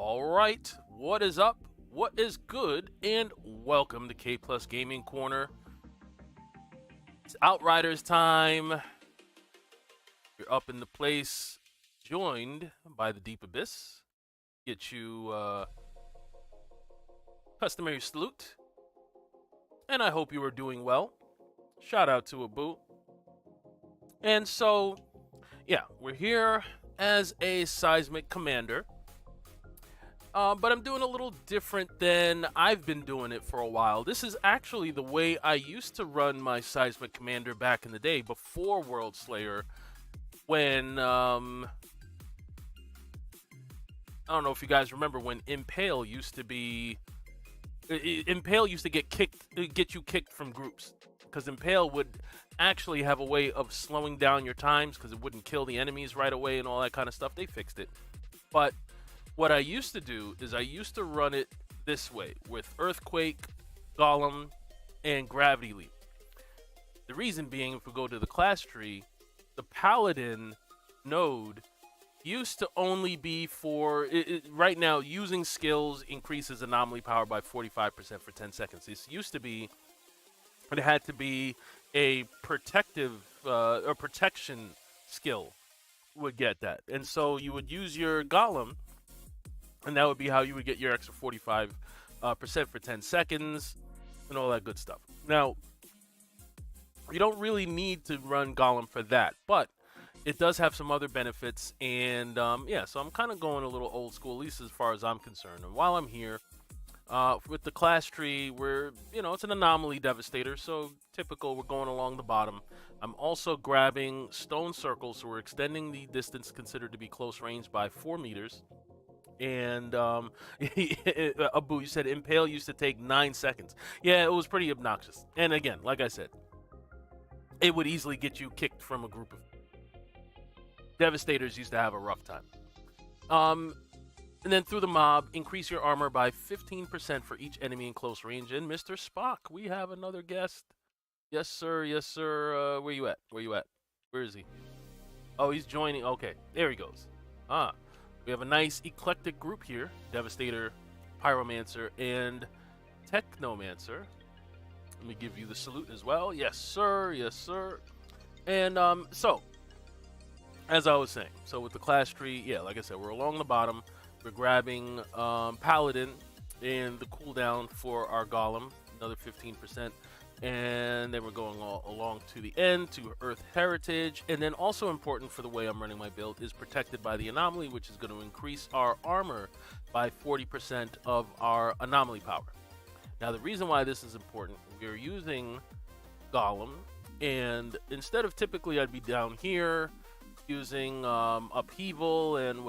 All right, what is up? What is good? And welcome to KplusGaming Corner. It's Outriders time. You're up in the place, joined by the Deep Abyss. Get you customary salute. And I hope you are doing well. Shout out to Abu. And so, yeah, we're here as a Seismic Commander. But I'm doing a little different than I've been doing it for a while. This is actually the way I used to run my Seismic Commander back in the day, before Worldslayer, when, I don't know if you guys remember when Impale used to be, Impale used to get you kicked from groups, because Impale would actually have a way of slowing down your times, because it wouldn't kill the enemies right away and all that kind of stuff. They fixed it. But what I used to do is I used to run it this way, with Earthquake, Golem, and Gravity Leap. The reason being, if we go to the class tree, the Paladin node used to only be for, right now, using skills increases anomaly power by 45% for 10 seconds. This used to be, but it had to be a protective, or protection skill would get that. And so you would use your Golem, and that would be how you would get your extra 45% for 10 seconds and all that good stuff. Now, you don't really need to run Golem for that, but it does have some other benefits. And yeah, so I'm kind of going a little old school, at least as far as I'm concerned. And while I'm here, with the class tree, it's an anomaly Devastator, so typical, we're going along the bottom. I'm also grabbing stone circles, so we're extending the distance considered to be close range by 4 meters. And Abu, you said Impale used to take 9 seconds. Yeah, it was pretty obnoxious. And again, like I said, it would easily get you kicked from a group of Devastators. Used to have a rough time. And then through the mob, increase your armor by 15% for each enemy in close range. And Mr. Spock, we have another guest. Yes, sir. Yes, sir. Where you at? Where you at? Where is he? Oh, he's joining. Okay, there he goes. We have a nice eclectic group here. Devastator, Pyromancer, and Technomancer. Let me give you the salute as well. Yes, sir. Yes, sir. And so, as I was saying, so with the class tree, yeah, like I said, we're along the bottom. We're grabbing Paladin and the cooldown for our Golem, another 15%. And then we're going all along to the end to Earth Heritage. And then also important for the way I'm running my build is Protected by the Anomaly, which is going to increase our armor by 40% of our anomaly power. Now, the reason why this is important, we're using Golem, and instead of typically I'd be down here using Upheaval and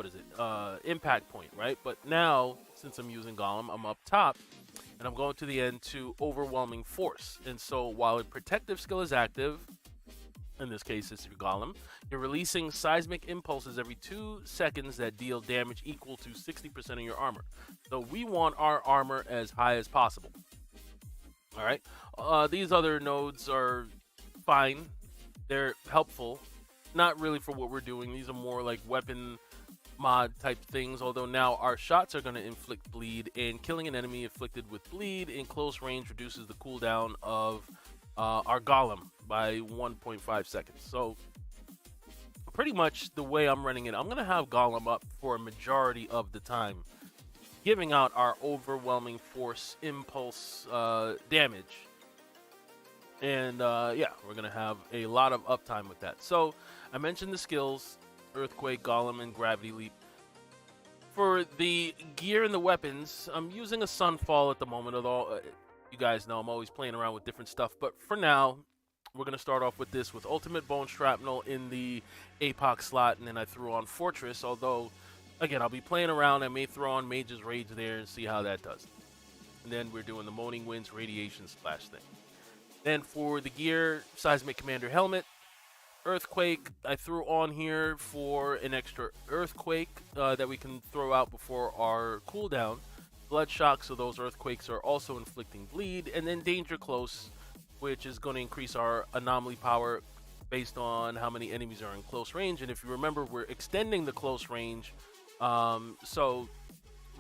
Impact Point, right? But now, since I'm using Golem, I'm up top. And I'm going to the end to Overwhelming Force. And so while a protective skill is active, in this case it's your Golem, you're releasing seismic impulses every 2 seconds that deal damage equal to 60% of your armor. So we want our armor as high as possible. All right. These other nodes are fine. They're helpful. Not really for what we're doing. These are more like weapon mod type things, although now our shots are going to inflict bleed, and killing an enemy inflicted with bleed in close range reduces the cooldown of our Golem by 1.5 seconds. So pretty much the way I'm running it, I'm going to have Golem up for a majority of the time, giving out our Overwhelming Force impulse damage. And yeah, we're going to have a lot of uptime with that. So I mentioned the skills: Earthquake, Golem, and Gravity Leap. For the gear and the weapons, I'm using a Sunfall at the moment, although you guys know I'm always playing around with different stuff. But for now, we're going to start off with this, with Ultimate Bone Shrapnel in the APOC slot, and then I threw on Fortress, although, again, I'll be playing around. I may throw on Mage's Rage there and see how that does. And then we're doing the Moaning Winds Radiation Splash thing. Then for the gear, Seismic Commander Helmet, Earthquake, I threw on here for an extra Earthquake that we can throw out before our cooldown. Blood Shock, so those Earthquakes are also inflicting bleed. And then Danger Close, which is going to increase our anomaly power based on how many enemies are in close range. And if you remember, we're extending the close range. So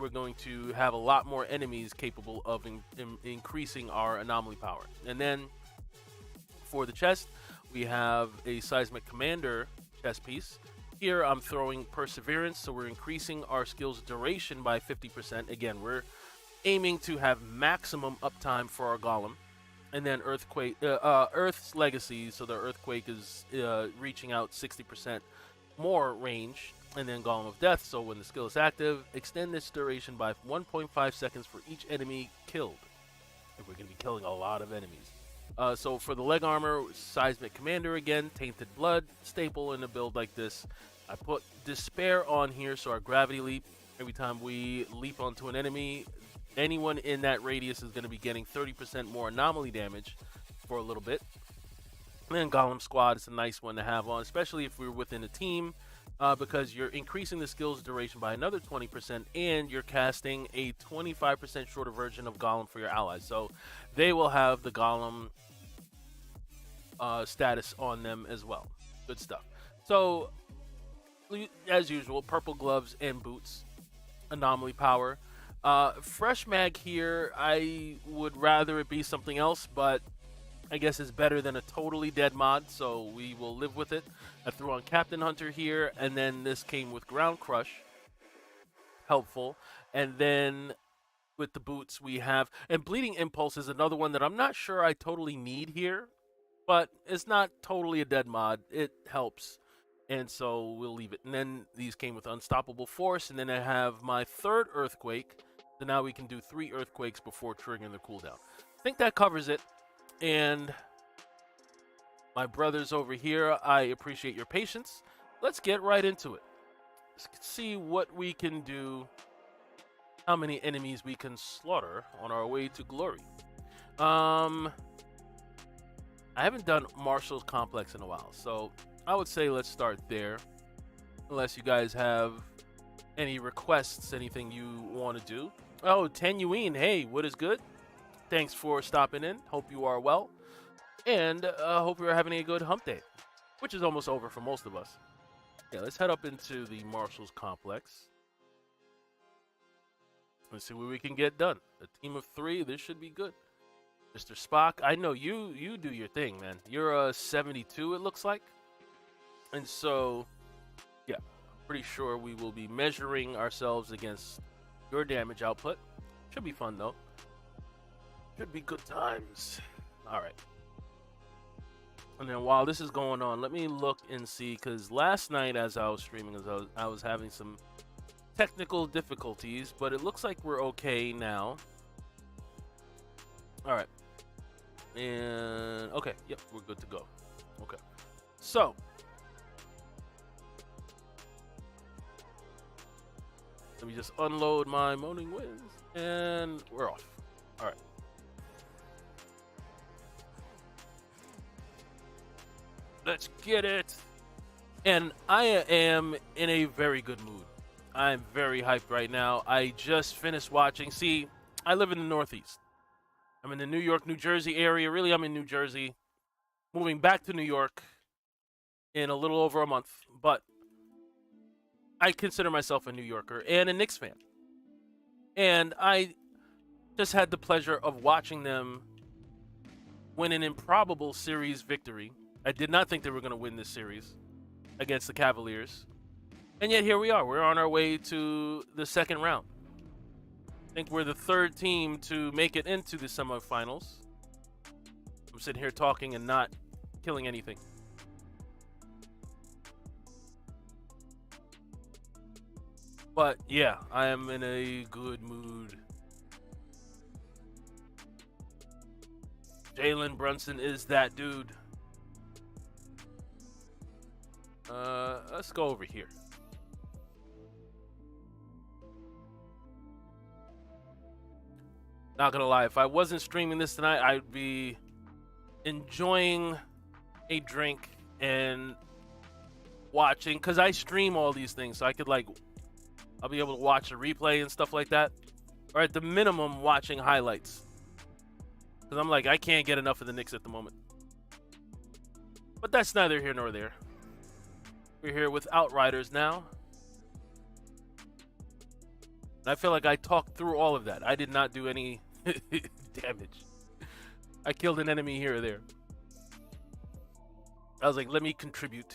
we're going to have a lot more enemies capable of increasing our anomaly power. And then for the chest, we have a Seismic Commander chest piece. Here I'm throwing Perseverance, so we're increasing our skill's duration by 50%. Again, we're aiming to have maximum uptime for our Golem. And then Earth's Legacy, so the Earthquake is reaching out 60% more range. And then Golem of Death, so when the skill is active, extend this duration by 1.5 seconds for each enemy killed. And we're going to be killing a lot of enemies. So for the leg armor, Seismic Commander again, Tainted Blood, staple in a build like this. I put Despair on here, so our gravity leap, every time we leap onto an enemy, anyone in that radius is going to be getting 30% more anomaly damage for a little bit. And then Golem Squad is a nice one to have on, especially if we're within a team, because you're increasing the skill's duration by another 20%, and you're casting a 25% shorter version of Golem for your allies. So they will have the Golem status on them as well. Good stuff. So, as usual, purple gloves and boots, anomaly power. Fresh mag here, I would rather it be something else, but I guess it's better than a totally dead mod, so we will live with it. I threw on Captain Hunter here, and then this came with Ground Crush. Helpful. And then with the boots we have, and Bleeding Impulse is another one that I'm not sure I totally need here, but it's not totally a dead mod. It helps, and so we'll leave it. And then these came with Unstoppable Force, and then I have my third Earthquake, so now we can do 3 Earthquakes before triggering the cooldown. I think that covers it. And my brothers over here, I appreciate your patience. Let's get right into it. Let's see what we can do, how many enemies we can slaughter on our way to glory. I haven't done Marshall's Complex in a while, so I would say let's start there. Unless you guys have any requests, anything you want to do. Oh, Tenuine, hey, what is good? Thanks for stopping in. Hope you are well. And hope you're having a good hump day, which is almost over for most of us. Yeah, let's head up into the Marshall's Complex. Let's see what we can get done. A team of 3, this should be good. Mr. Spock, I know you do your thing, man. You're a 72, it looks like. And so, yeah, pretty sure we will be measuring ourselves against your damage output. Should be fun, though. Should be good times. All right. And then while this is going on, let me look and see, because last night as I was streaming, I was having some technical difficulties, but it looks like we're okay now. All right. And okay, yep, we're good to go. Okay. So, let me just unload my Moaning Winds, and we're off. All right. Let's get it. And I am in a very good mood. I'm very hyped right now. I just finished watching. See, I live in the Northeast. I'm in the New York, New Jersey area. Really, I'm in New Jersey. Moving back to New York in a little over a month. But I consider myself a New Yorker and a Knicks fan. And I just had the pleasure of watching them win an improbable series victory. I did not think they were going to win this series against the Cavaliers. And yet here we are. We're on our way to the second round. I think we're the 3rd team to make it into the semifinals. I'm sitting here talking and not killing anything. But yeah, I am in a good mood. Jalen Brunson is that dude. Let's go over here. Not gonna lie, if I wasn't streaming this tonight, I'd be enjoying a drink and watching, because I stream all these things, so I could I'll be able to watch a replay and stuff like that, or at the minimum watching highlights, because I'm I can't get enough of the Knicks at the moment. But that's neither here nor there. We're here with Outriders now. I feel like I talked through all of that. I did not do any damage. I killed an enemy here or there. I was like, let me contribute.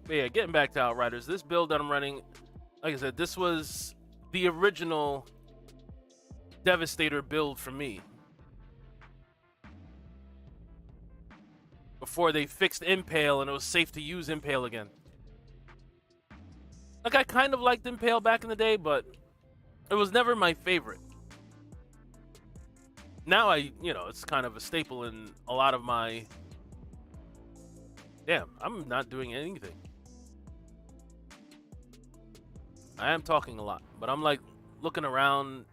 But yeah, getting back to Outriders, this build that I'm running, like I said, this was the original Devastator build for me. Before they fixed Impale and it was safe to use Impale again. Like, I kind of liked Impale back in the day, but it was never my favorite. Now it's kind of a staple in a lot of my... Damn, I'm not doing anything. I am talking a lot, but I'm like looking around.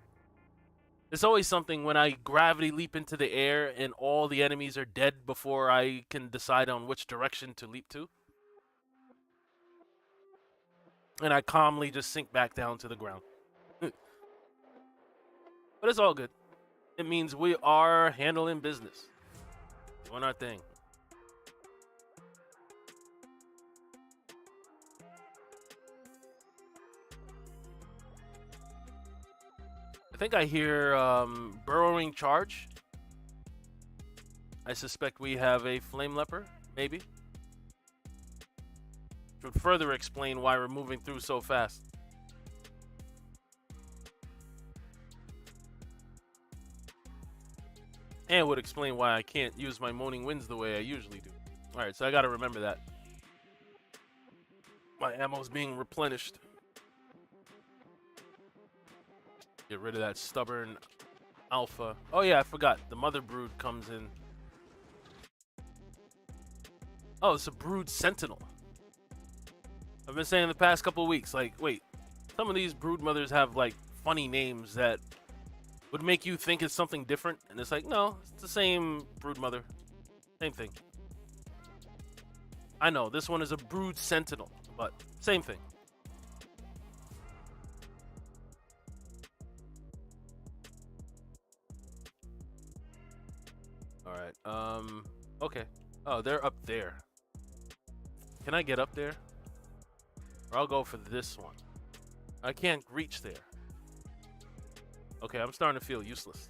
It's always something when I gravity leap into the air and all the enemies are dead before I can decide on which direction to leap to. And I calmly just sink back down to the ground. But it's all good. It means we are handling business. Doing our thing. I think I hear burrowing charge. I suspect we have a flame leper, maybe. Which would further explain why we're moving through so fast. And would explain why I can't use my Moaning Winds the way I usually do. Alright, so I gotta remember that. My ammo's being replenished. Get rid of that stubborn alpha. Oh yeah, I forgot. The mother brood comes in. Oh, it's a brood sentinel. I've been saying the past couple of weeks, like, wait, some of these brood mothers have like funny names that would make you think it's something different, and it's like, no, it's the same brood mother. Same thing. I know, this one is a brood sentinel, but same thing. Alright, okay. Oh, they're up there. Can I get up there? Or I'll go for this one. I can't reach there. Okay, I'm starting to feel useless.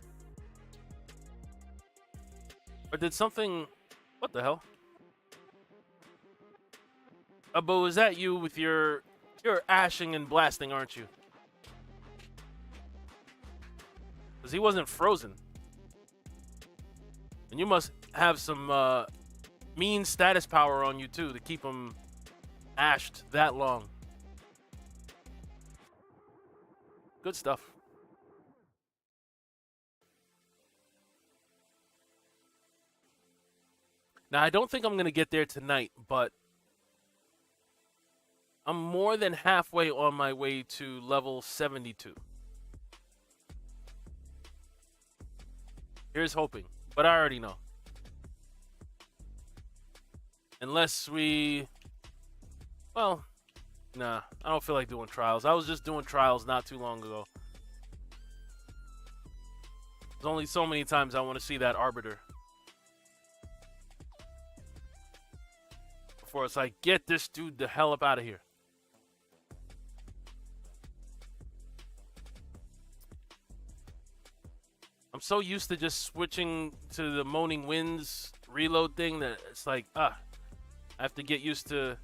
Or did something... What the hell? But was that you with your... You're ashing and blasting, aren't you? Because he wasn't frozen. And you must have some mean status power on you, too, to keep him ashed that long. Good stuff. Now, I don't think I'm going to get there tonight, but I'm more than halfway on my way to level 72. Here's hoping, but I already know. Unless we... Well, nah, I don't feel like doing trials. I was just doing trials not too long ago. There's only so many times I want to see that Arbiter. Before it's like, get this dude the hell up out of here. I'm so used to just switching to the Moaning Winds reload thing that it's like, I have to get used to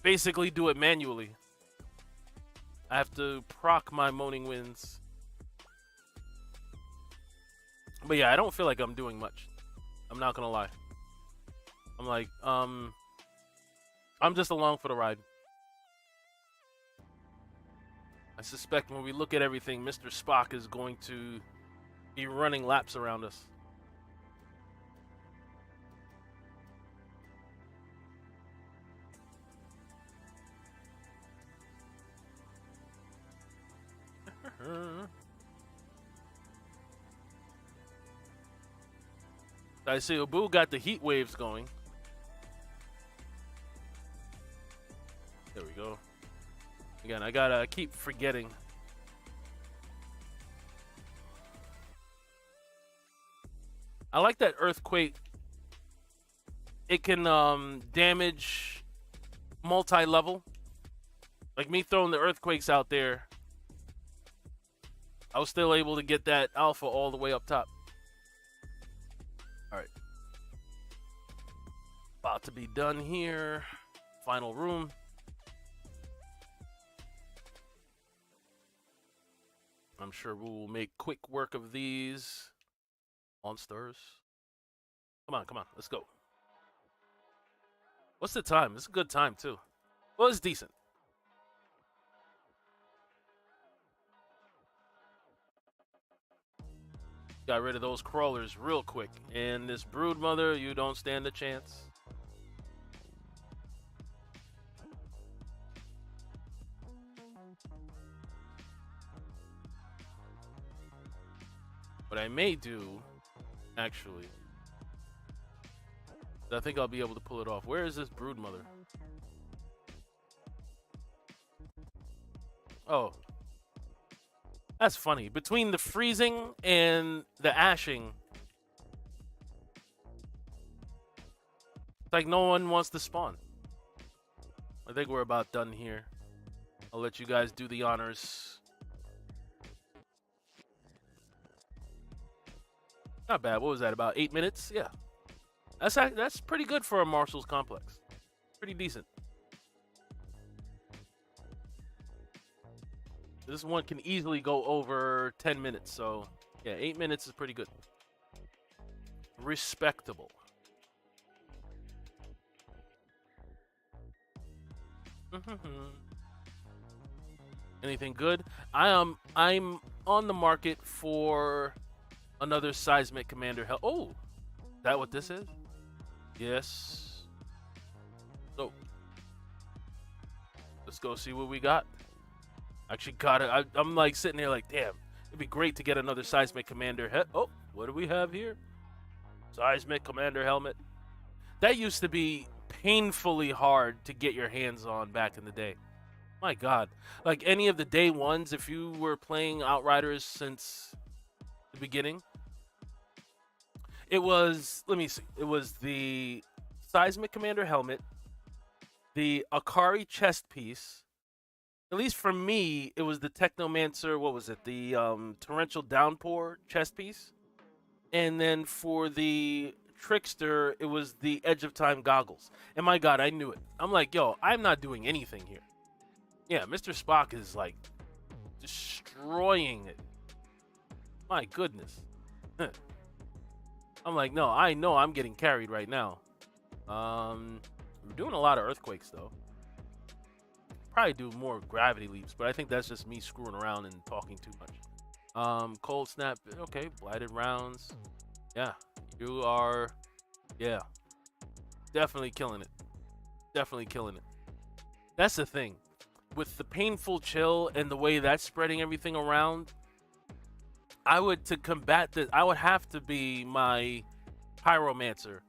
basically do it manually. I have to proc my Moaning Winds. But yeah, I don't feel like I'm doing much. I'm not gonna lie. I'm like, I'm just along for the ride. I suspect when we look at everything, Mr. Spock is going to be running laps around us. I see Abu got the heat waves going. There we go. Again, I gotta keep forgetting. I like that earthquake. It can damage multi-level. Like me throwing the earthquakes out there, I was still able to get that alpha all the way up top. All right. About to be done here. Final room. I'm sure we will make quick work of these monsters. Come on, come on. Let's go. What's the time? It's a good time, too. Well, it's decent. Got rid of those crawlers real quick. And this brood mother, you don't stand a chance. What I may do, actually, I think I'll be able to pull it off. Where is this brood mother? Oh. That's funny. Between the freezing and the ashing, it's like no one wants to spawn. I think we're about done here. I'll let you guys do the honors. Not bad. What was that? About 8 minutes? Yeah. That's pretty good for a Marshall's complex. Pretty decent. This one can easily go over 10 minutes, so yeah, 8 minutes is pretty good. Respectable. Anything good? I'm on the market for another Seismic Commander Oh, is that what this is? Yes. So let's go see what we got. Actually got it. I'm like sitting there like, damn, it'd be great to get another Seismic Commander Oh, what do we have here? Seismic Commander helmet. That used to be painfully hard to get your hands on back in the day. My God. Like any of the day ones, if you were playing Outriders since the beginning, it was, let me see, it was the Seismic Commander helmet, the Akari chest piece. At least for me, it was the Technomancer, what was it? The Torrential Downpour chest piece. And then for the Trickster, it was the Edge of Time goggles. And my God, I knew it. I'm like, yo, I'm not doing anything here. Yeah, Mr. Spock is like destroying it. My goodness. I'm like, no, I know I'm getting carried right now. We're doing a lot of earthquakes, though. Probably do more gravity leaps, but I think that's just me screwing around and talking too much. Cold snap, okay, blighted rounds. Yeah, you are, yeah, definitely killing it. Definitely killing it. That's the thing. With the painful chill and the way that's spreading everything around, to combat this, I would have to be my Pyromancer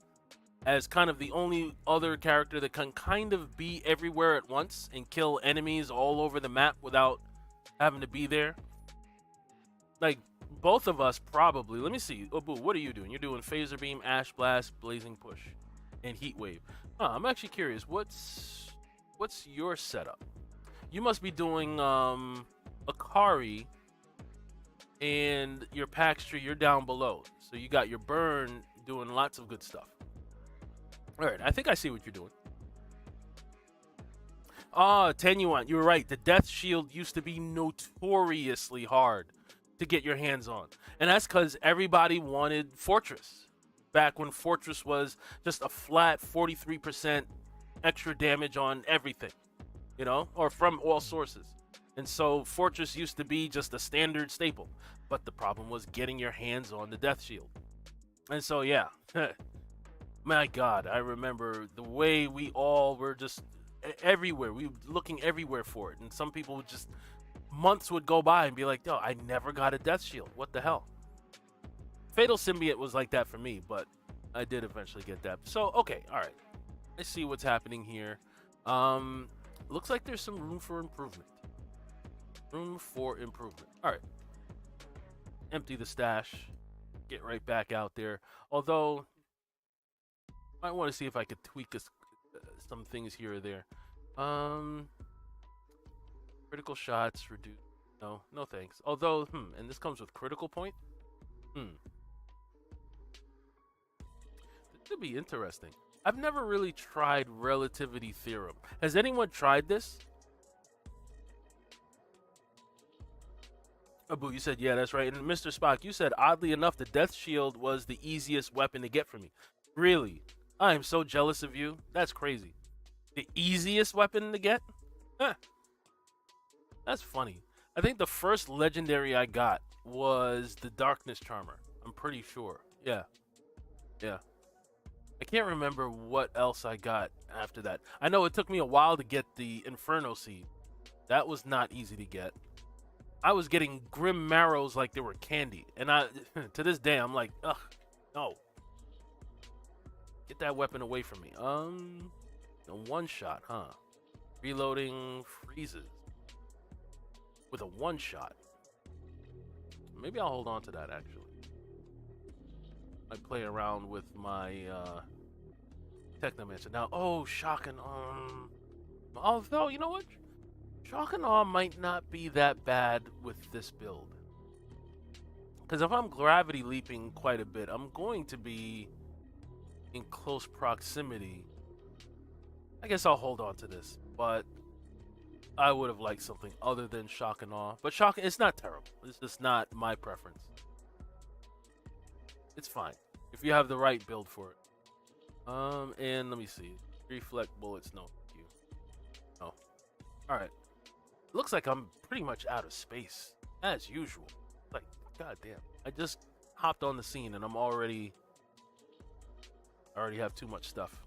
as kind of the only other character that can kind of be everywhere at once and kill enemies all over the map without having to be there. Like, both of us probably. Let me see. Obu, what are you doing? You're doing Phaser Beam, Ash Blast, Blazing Push, and Heat Wave. I'm actually curious. What's your setup? You must be doing Akari, and your Paxtra, you're down below. So you got your Burn doing lots of good stuff. All right, I think I see what you're doing. Tenuant, you were right. The Death Shield used to be notoriously hard to get your hands on. And that's because everybody wanted Fortress. Back when Fortress was just a flat 43% extra damage on everything, you know, or from all sources. And so Fortress used to be just a standard staple. But the problem was getting your hands on the Death Shield. And so, yeah. My God, I remember the way we all were just everywhere. We were looking everywhere for it. And some people would just, months would go by and be like, yo, I never got a Death Shield. What the hell? Fatal Symbiote was like that for me, but I did eventually get that. So, okay, all right. Let's see what's happening here. Looks like there's some room for improvement. Room for improvement. All right. Empty the stash. get right back out there. Although, I want to see if I could tweak some things here or there. Critical shots reduce. No, no thanks. Although, and this comes with critical point. This could be interesting. I've never really tried relativity theorem. Has anyone tried this? Abu, you said, yeah, that's right. And Mr. Spock, you said, oddly enough, the Death Shield was the easiest weapon to get for me. Really? I am so jealous of you. That's crazy. The easiest weapon to get? Huh. That's funny. I think the first legendary I got was the Darkness Charmer. I'm pretty sure. Yeah. Yeah. I can't remember what else I got after that. I know it took me a while to get the Inferno Seed. That was not easy to get. I was getting Grim Marrows like they were candy. And to this day, I'm like, ugh, no. Get that weapon away from me. The one shot, huh? Reloading freezes. With a one shot. Maybe I'll hold on to that, actually. I play around with my Technomancer. Now, shocking. Although, you know what? Shock and Awe might not be that bad with this build. Because if I'm gravity leaping quite a bit, I'm going to be in close proximity. I guess I'll hold on to this. But I would have liked something other than Shock and Awe. But Shock, it's not terrible. It's just not my preference. It's fine. If you have the right build for it. And let me see. Reflect bullets, no. Thank you. No. Alright. Looks like I'm pretty much out of space. As usual. Like, goddamn. I just hopped on the scene and I already have too much stuff.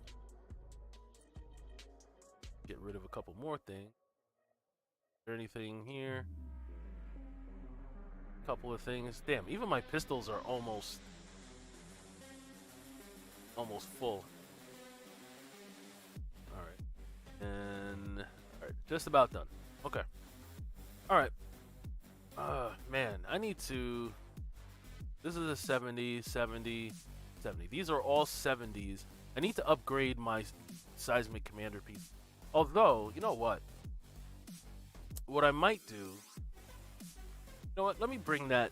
Get rid of a couple more things. Is there anything here? A couple of things. Damn, even my pistols are almost full. Alright. And alright, just about done. Okay. Alright. Man, I need to. This is a 70, 70, 70. These are all 70s. I need to upgrade my Seismic Commander piece. Although, you know what? What I might do. You know what? Let me bring that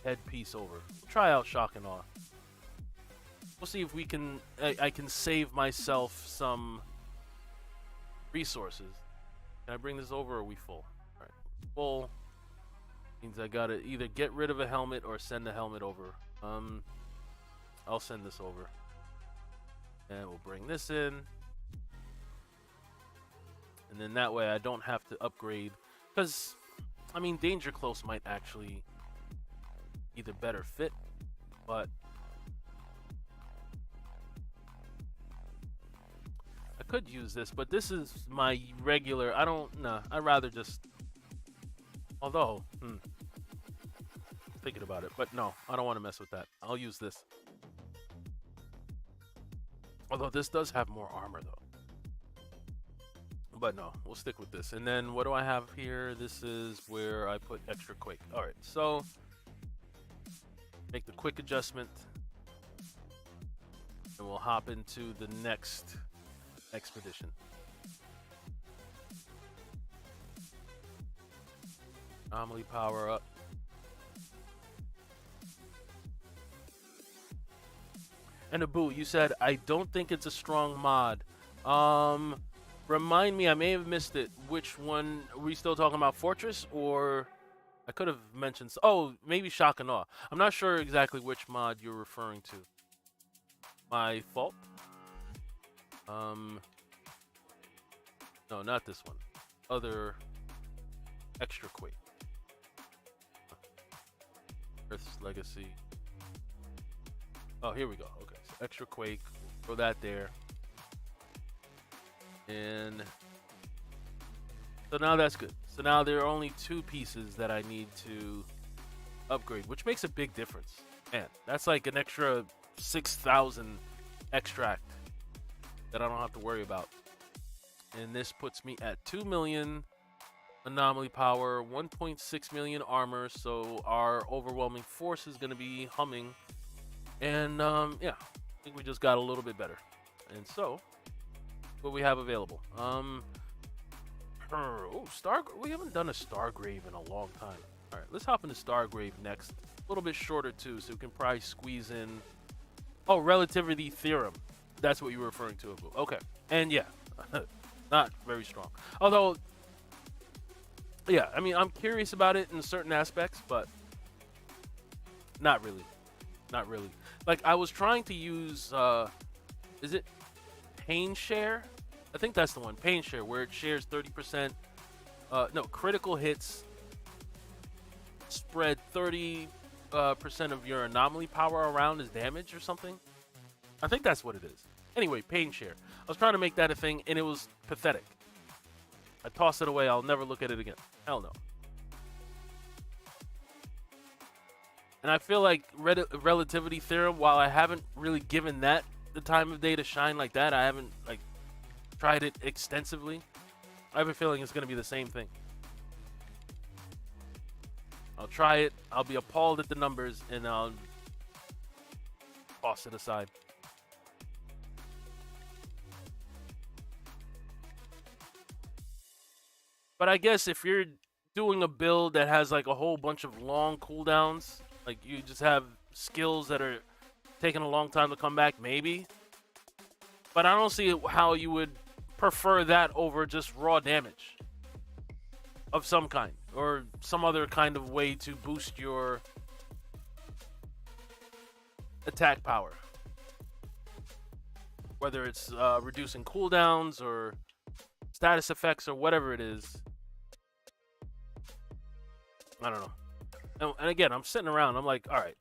headpiece over. Try out Shock and Awe. We'll see if we can. I can save myself some resources. Can I bring this over, or are we full? All right, full means I gotta either get rid of a helmet or send the helmet over. I'll send this over, and we'll bring this in, and then that way I don't have to upgrade. Because, I mean, Danger Close might actually be the better fit, but I could use this, but this is my regular. I'd rather just. Although, thinking about it, but no, I don't want to mess with that. I'll use this. Although this does have more armor, though. But no, we'll stick with this. And then what do I have here? This is where I put extra quake. All right, so make the quick adjustment, and we'll hop into the next expedition. Anomaly power up. And Abu, you said, I don't think it's a strong mod. Remind me, I may have missed it. Which one? Are we still talking about Fortress, or I could have mentioned. Oh, maybe Shock and Awe. I'm not sure exactly which mod you're referring to. My fault. No, not this one. Other extra quake. Earth's Legacy. Oh, here we go. Okay, so extra quake. Throw that there. And so now that's good. So now there are only 2 pieces that I need to upgrade, which makes a big difference. Man, that's like an extra 6,000 extract that I don't have to worry about. And this puts me at 2,000,000 anomaly power, 1.6 million armor, so our overwhelming force is going to be humming. And yeah, I think we just got a little bit better. And so, what we have available. Oh, we haven't done a Stargrave in a long time. All right, let's hop into Stargrave next. A little bit shorter too, so we can probably squeeze in. Oh, relativity theorem. That's what you were referring to. Okay, and yeah, not very strong. Although, yeah, I mean, I'm curious about it in certain aspects, but not really. Not really. Like, I was trying to use, is it Pain Share? I think that's the one, Pain Share, where it shares 30%, no, critical hits spread 30% of your anomaly power around as damage or something. I think that's what it is. Anyway, Pain Share. I was trying to make that a thing, and it was pathetic. I tossed it away. I'll never look at it again. Hell no. And I feel like relativity theorem, while I haven't really given that the time of day to shine like that, I haven't like tried it extensively. I have a feeling it's going to be the same thing. I'll try it. I'll be appalled at the numbers, and I'll toss it aside. But I guess if you're doing a build that has like a whole bunch of long cooldowns, like you just have skills that are taking a long time to come back, maybe. But I don't see how you would prefer that over just raw damage of some kind, or some other kind of way to boost your attack power. Whether it's reducing cooldowns or status effects or whatever it is. I don't know. And again, I'm sitting around. I'm like, all right.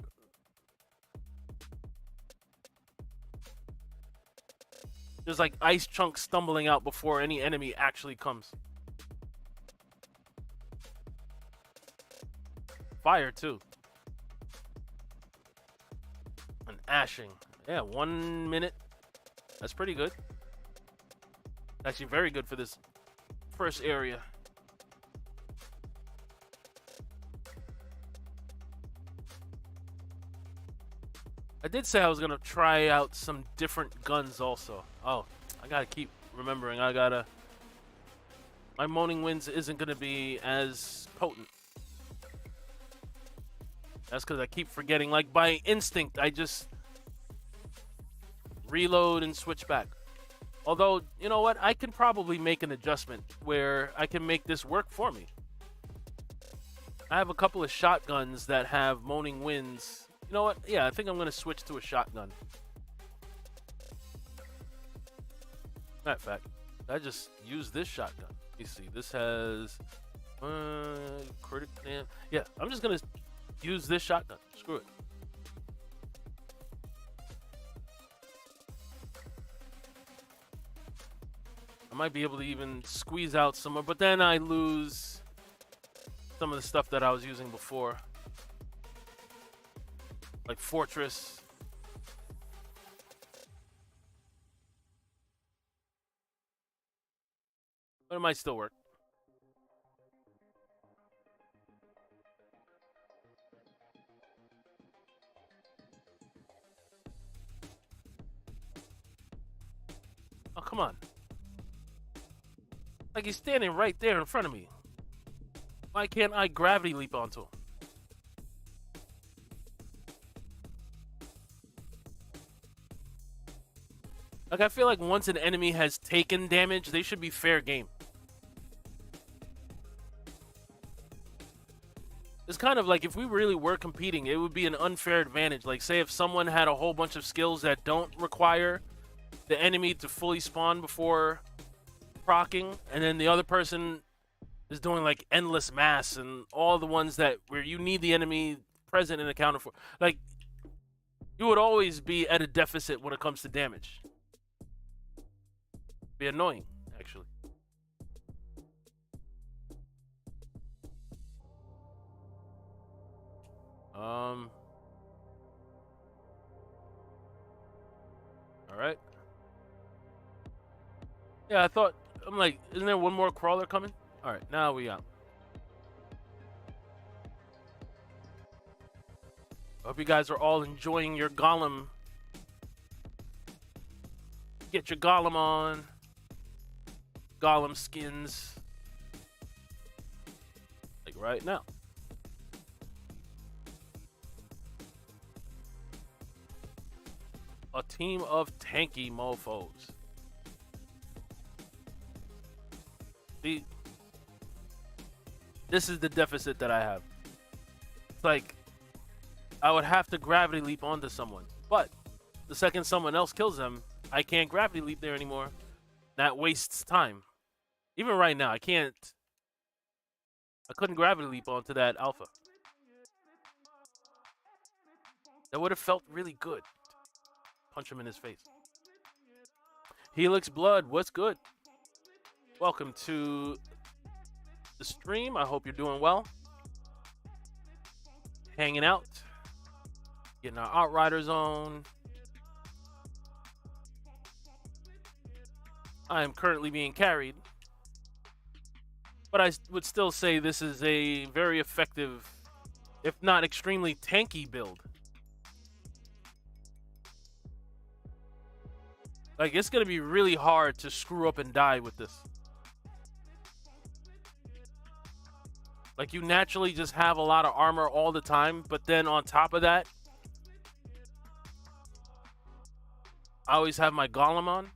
There's like ice chunks stumbling out before any enemy actually comes. Fire, too. And ashing. Yeah, 1 minute. That's pretty good. Actually, very good for this first area. I did say I was gonna try out some different guns also. Oh, I gotta keep remembering. My Moaning Winds isn't gonna be as potent. That's because I keep forgetting. Like by instinct, I just reload and switch back. Although, you know what? I can probably make an adjustment where I can make this work for me. I have a couple of shotguns that have Moaning Winds. You know what? Yeah, I think I'm going to switch to a shotgun. Matter of fact, I just use this shotgun. You see, this has critic. Yeah, I'm just going to use this shotgun. Screw it. I might be able to even squeeze out some more, but then I lose some of the stuff that I was using before. Like Fortress. But it might still work. Oh, come on. Like he's standing right there in front of me. Why can't I gravity leap onto him? Like, I feel like once an enemy has taken damage, they should be fair game. It's kind of like if we really were competing, it would be an unfair advantage. Like, say if someone had a whole bunch of skills that don't require the enemy to fully spawn before proccing, and then the other person is doing like endless mass and all the ones that where you need the enemy present and accounted for. Like, you would always be at a deficit when it comes to damage. Be annoying, actually. All right. Yeah, I'm like, isn't there one more crawler coming? All right, now we out. Hope you guys are all enjoying your Golem. Get your Golem on. Golem skins. Like right now. A team of tanky mofos. See, this is the deficit that I have. It's like, I would have to gravity leap onto someone. But the second someone else kills them, I can't gravity leap there anymore. That wastes time. Even right now, I couldn't gravity leap onto that alpha. That would have felt really good. Punch him in his face. Helix Blood, what's good? Welcome to the stream. I hope you're doing well. Hanging out. Getting our Outriders on. I am currently being carried. But I would still say this is a very effective, if not extremely tanky build. Like, it's going to be really hard to screw up and die with this. Like, you naturally just have a lot of armor all the time, but then on top of that, I always have my Golem on.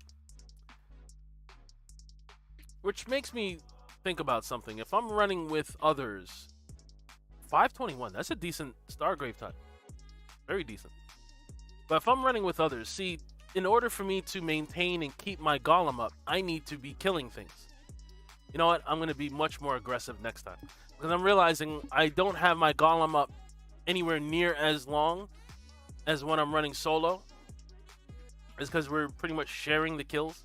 Which makes me think about something. If I'm running with others, 521, that's a decent Stargrave time. Very decent. But if I'm running with others, see, in order for me to maintain and keep my Golem up, I need to be killing things. You know what? I'm going to be much more aggressive next time. Because I'm realizing I don't have my Golem up anywhere near as long as when I'm running solo. It's because we're pretty much sharing the kills.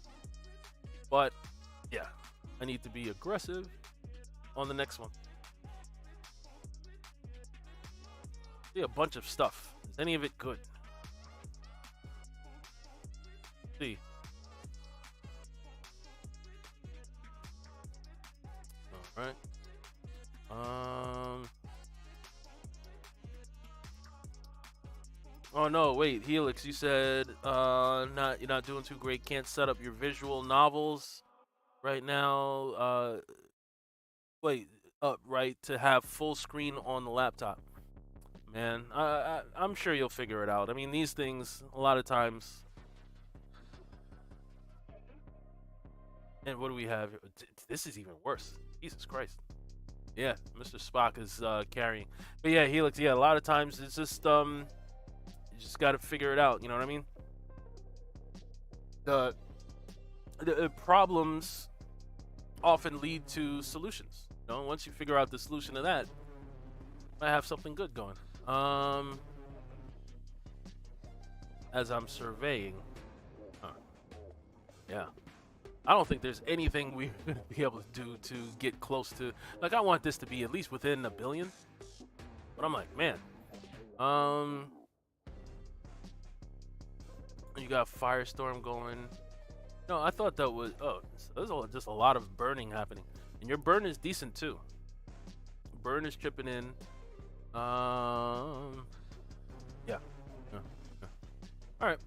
But, yeah. I need to be aggressive on the next one. See a bunch of stuff. Is any of it good? See. All right. Oh no, wait, Helix, you said you're not doing too great. Can't set up your visual novels right now. Right to have full screen on the laptop. Man, I'm sure you'll figure it out. I mean, these things a lot of times. And what do we have? This is even worse. Jesus Christ. Yeah, Mr. Spock is carrying. But yeah, Helix, yeah, a lot of times it's just you just got to figure it out, you know what I mean? The problems often lead to solutions. You know, once you figure out the solution to that, I have something good going. As I'm surveying. Yeah. I don't think there's anything we're going to be able to do to get close to... Like, I want this to be at least within 1 billion. But I'm like, man. You got Firestorm going. No, I thought that was... Oh, there's just a lot of burning happening. And your burn is decent, too. Burn is chipping in. Yeah. All right.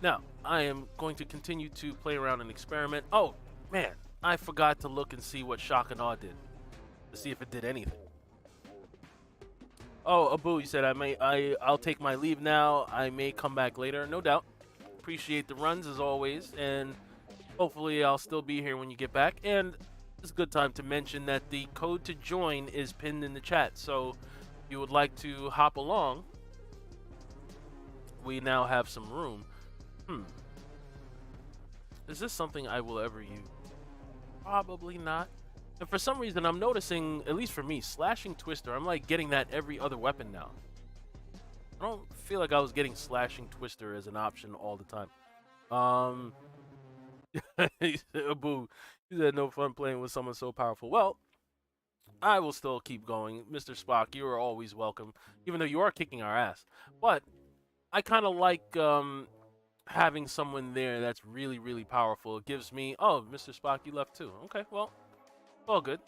Now, I am going to continue to play around and experiment. Oh, man, I forgot to look and see what Shock and Awe did. To see if it did anything. Oh, Abu, you said I'll take my leave now. I may come back later. No doubt. Appreciate the runs as always. And hopefully I'll still be here when you get back. And it's a good time to mention that the code to join is pinned in the chat. So if you would like to hop along, we now have some room. Is this something I will ever use? Probably not. And for some reason, I'm noticing, at least for me, slashing Twister, I'm like getting that every other weapon now. I don't feel like I was getting slashing Twister as an option all the time. Abu, you said no fun playing with someone so powerful. Well, I will still keep going. Mr. Spock, you are always welcome, even though you are kicking our ass. But I kind of like having someone there that's really, really powerful. It gives me... Oh, Mr. Spock, you left too. Okay, well, All good.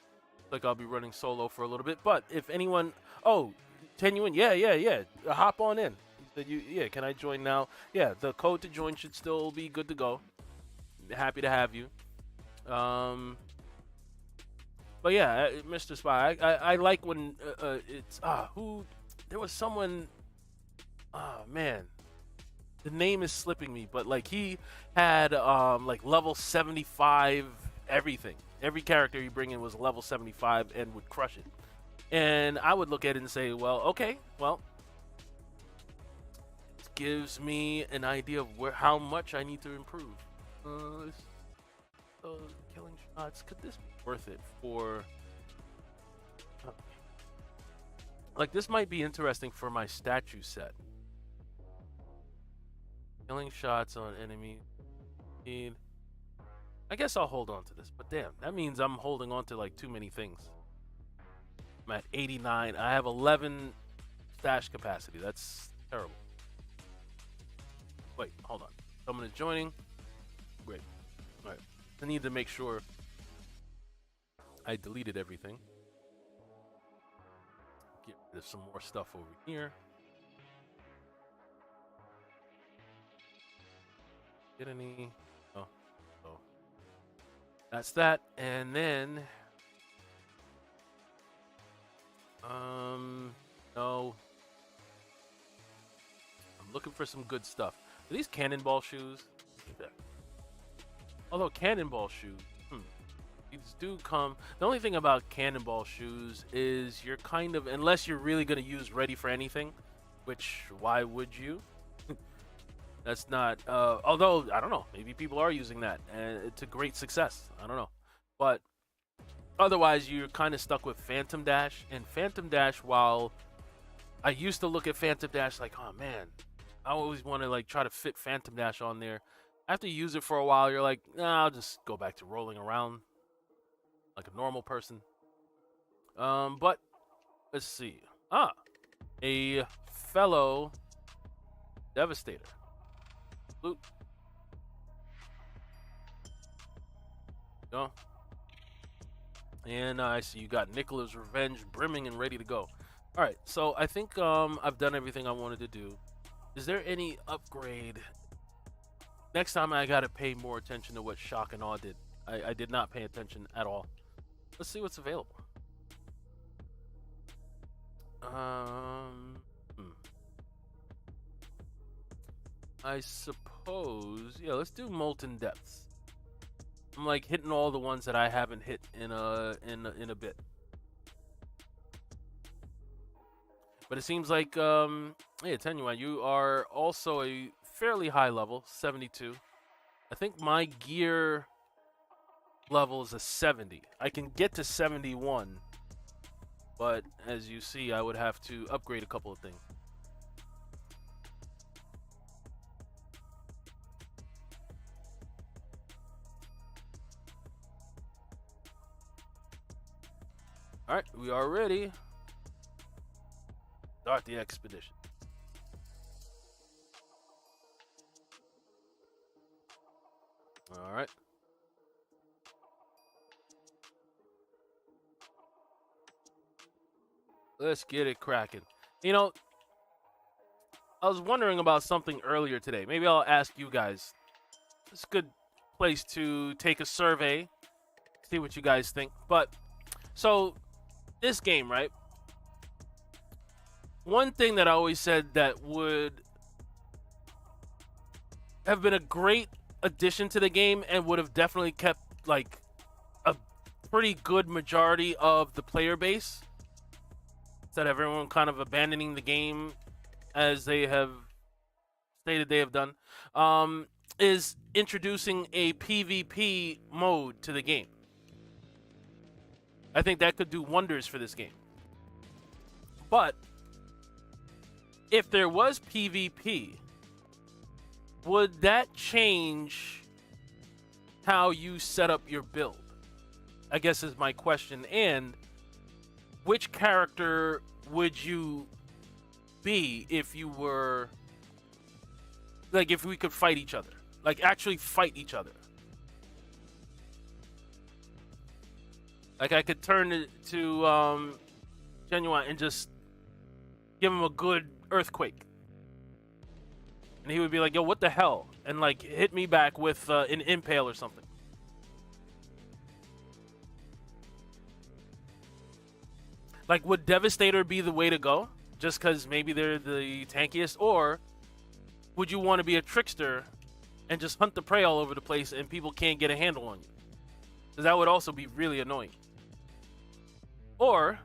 Like I'll be running solo for a little bit. But if anyone, oh, Tenuine, yeah. Hop on in. He said, yeah, can I join now? Yeah, the code to join should still be good to go. Happy to have you. But yeah, Mr. Spy, I like when it's who there was someone. Oh man, the name is slipping me. But like he had like level 75 everything. Every character you bring in was level 75 and would crush it. And I would look at it and say, well, okay, well, it gives me an idea of how much I need to improve. Killing shots, could this be worth it for... Like, this might be interesting for my statue set. Killing shots on enemy. I guess I'll hold on to this, but damn, that means I'm holding on to like too many things. I'm at 89. I have 11 stash capacity. That's terrible. Wait, hold on. Someone is joining. Great. All right. I need to make sure I deleted everything. Get rid of some more stuff over here. Get any? Oh. That's that, and then no. I'm looking for some good stuff. Are these cannonball shoes? Although cannonball shoes, these do come. The only thing about cannonball shoes is you're kind of, unless you're really going to use ready for anything, which why would you? That's not, although, I don't know, maybe people are using that, and to great success. I don't know. But otherwise, you're kind of stuck with Phantom Dash. And Phantom Dash, while I used to look at Phantom Dash like, oh man, I always want to like try to fit Phantom Dash on there. After you use it for a while, you're like, nah, I'll just go back to rolling around like a normal person. But let's see. A fellow Devastator. Loot. Go. And I see you got Nicola's Revenge brimming and ready to go. All right, so I think I've done everything I wanted to do. Is there any upgrade? Next time I gotta pay more attention to what Shock and Awe did. I did not pay attention at all. Let's see what's available. I suppose, yeah, let's do Molten Depths. I'm like hitting all the ones that I haven't hit in a bit. But it seems like hey, Tenuan, you are also a fairly high level, 72. I think my gear level is a 70. I can get to 71, but as you see, I would have to upgrade a couple of things. All right, we are ready. Start the expedition. All right. Let's get it cracking. You know, I was wondering about something earlier today. Maybe I'll ask you guys. It's a good place to take a survey, see what you guys think. But, so, this game, right? One thing that I always said that would have been a great addition to the game and would have definitely kept, like, a pretty good majority of the player base, instead of everyone kind of abandoning the game as they have stated they have done, is introducing a PvP mode to the game. I think that could do wonders for this game. But if there was PvP, would that change how you set up your build? I guess is my question. And which character would you be if you were, like, if we could fight each other? Like, actually fight each other. Like, I could turn it to Genuine and just give him a good earthquake. And he would be like, yo, what the hell? And, like, hit me back with an impale or something. Like, would Devastator be the way to go? Just because maybe they're the tankiest? Or would you want to be a trickster and just hunt the prey all over the place and people can't get a handle on you? Because that would also be really annoying. Or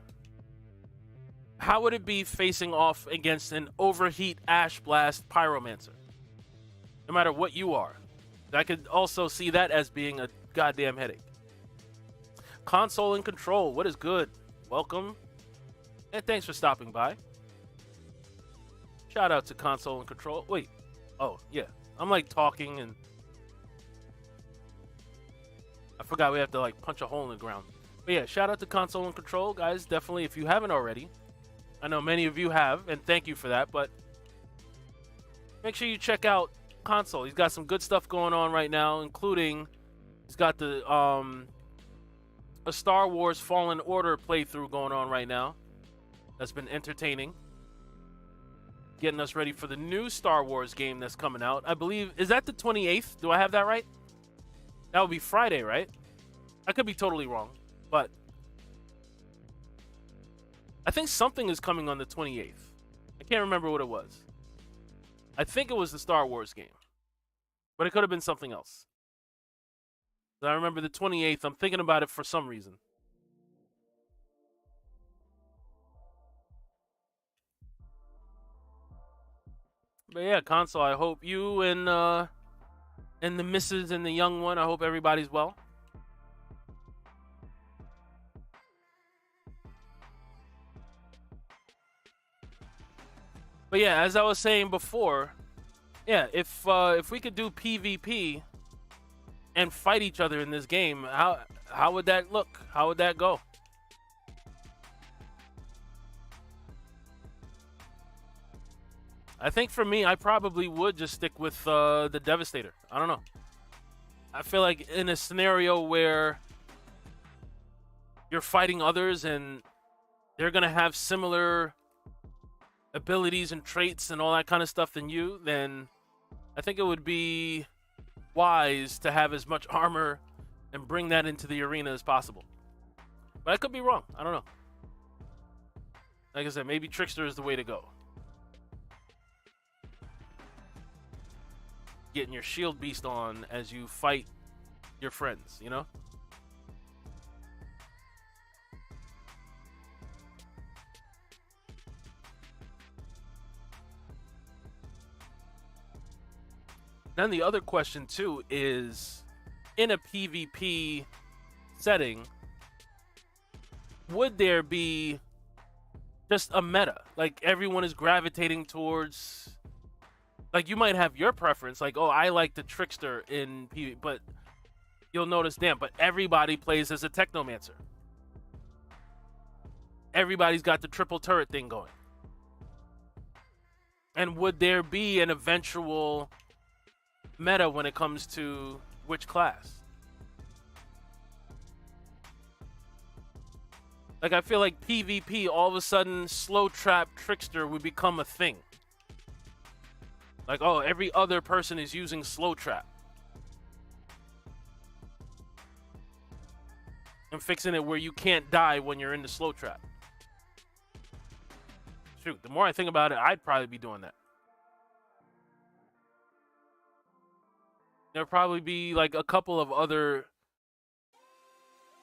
how would it be facing off against an overheat Ash Blast Pyromancer? No matter what you are. I could also see that as being a goddamn headache. Console and Control, what is good? Welcome. And thanks for stopping by. Shout out to Console and Control. Wait. Oh, yeah. I'm like talking and I forgot we have to like punch a hole in the ground. But yeah, shout out to Console and Control, guys. Definitely, if you haven't already. I know many of you have, and thank you for that, but make sure you check out Console. He's got some good stuff going on right now, including he's got the a Star Wars Fallen Order playthrough going on right now. That's been entertaining. Getting us ready for the new Star Wars game that's coming out. I believe, is that the 28th? Do I have that right? That would be Friday, right? I could be totally wrong, but I think something is coming on the 28th. I can't remember what it was. I think it was the Star Wars game, but it could have been something else. I remember the 28th. I'm thinking about it for some reason. But yeah, Console, I hope you and the missus and the young one, I hope everybody's well. But yeah, as I was saying before, yeah, if we could do PvP and fight each other in this game, how would that look? How would that go? I think for me, I probably would just stick with the Devastator. I don't know. I feel like in a scenario where you're fighting others and they're going to have similar abilities and traits and all that kind of stuff than you, then I think it would be wise to have as much armor and bring that into the arena as possible. But I could be wrong. I don't know. Like I said, maybe Trickster is the way to go. Getting your shield beast on as you fight your friends, you know? Then the other question too is, in a PvP setting, would there be just a meta? Like everyone is gravitating towards, like you might have your preference, like, oh, I like the Trickster in PvP, but you'll notice, damn, but everybody plays as a Technomancer. Everybody's got the triple turret thing going. And would there be an eventual meta when it comes to which class? Like, I feel like PvP, all of a sudden, slow trap Trickster would become a thing. Like, oh, every other person is using slow trap. And fixing it where you can't die when you're in the slow trap. Shoot, the more I think about it, I'd probably be doing that. There'll probably be like a couple of other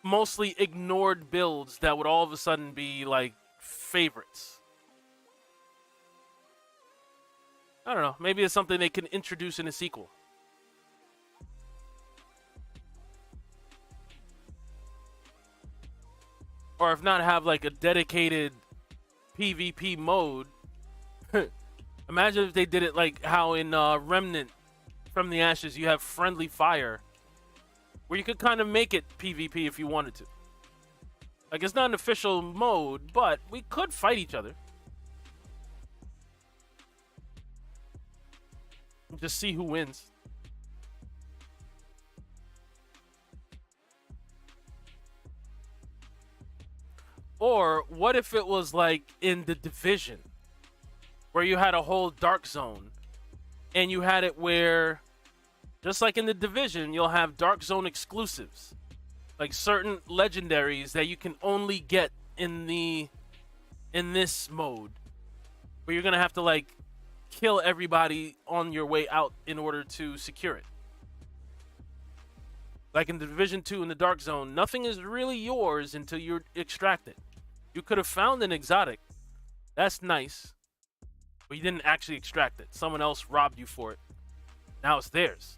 mostly ignored builds that would all of a sudden be like favorites. I don't know. Maybe it's something they can introduce in a sequel. Or if not, have like a dedicated PvP mode. Imagine if they did it like how in Remnant from the Ashes you have friendly fire, where you could kind of make it PvP if you wanted to. Like, it's not an official mode, but we could fight each other. Just see who wins. Or what if it was like in the Division, where you had a whole dark zone, and you had it where, just like in the Division, you'll have dark zone exclusives, like certain legendaries that you can only get in this mode, where you're gonna have to like kill everybody on your way out in order to secure it. Like in the Division 2 in the Dark Zone, nothing is really yours until you extract it. You could have found an exotic. That's nice. But you didn't actually extract it. Someone else robbed you for it. Now it's theirs.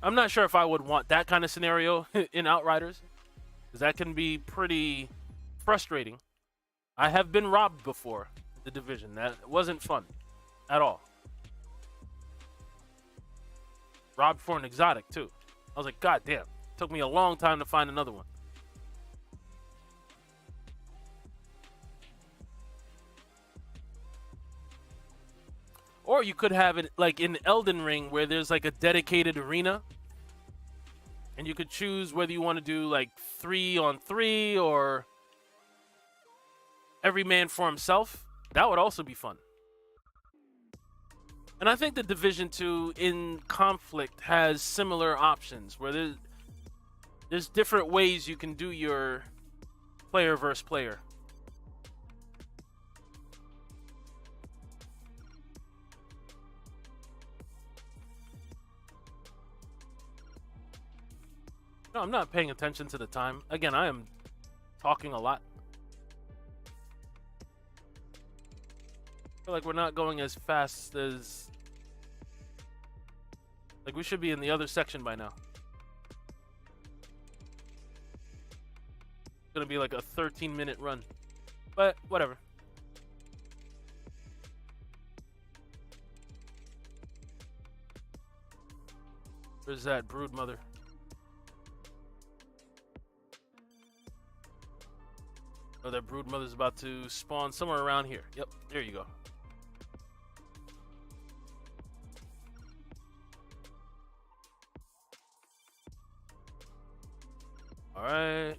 I'm not sure if I would want that kind of scenario in Outriders, because that can be pretty frustrating. I have been robbed before in the Division. That wasn't fun at all. Robbed for an exotic, too. I was like, God damn. Took me a long time to find another one. Or you could have it like in Elden Ring, where there's like a dedicated arena, and you could choose whether you want to do like 3-on-3 or every man for himself. That would also be fun. And I think the Division 2 in Conflict has similar options, where there's different ways you can do your player versus player. No, I'm not paying attention to the time. Again, I am talking a lot. I feel like we're not going as fast as... Like, we should be in the other section by now. It's gonna be like a 13-minute run. But, whatever. Where's that brood mother? Oh, that brood mother's about to spawn somewhere around here. Yep, there you go. All right.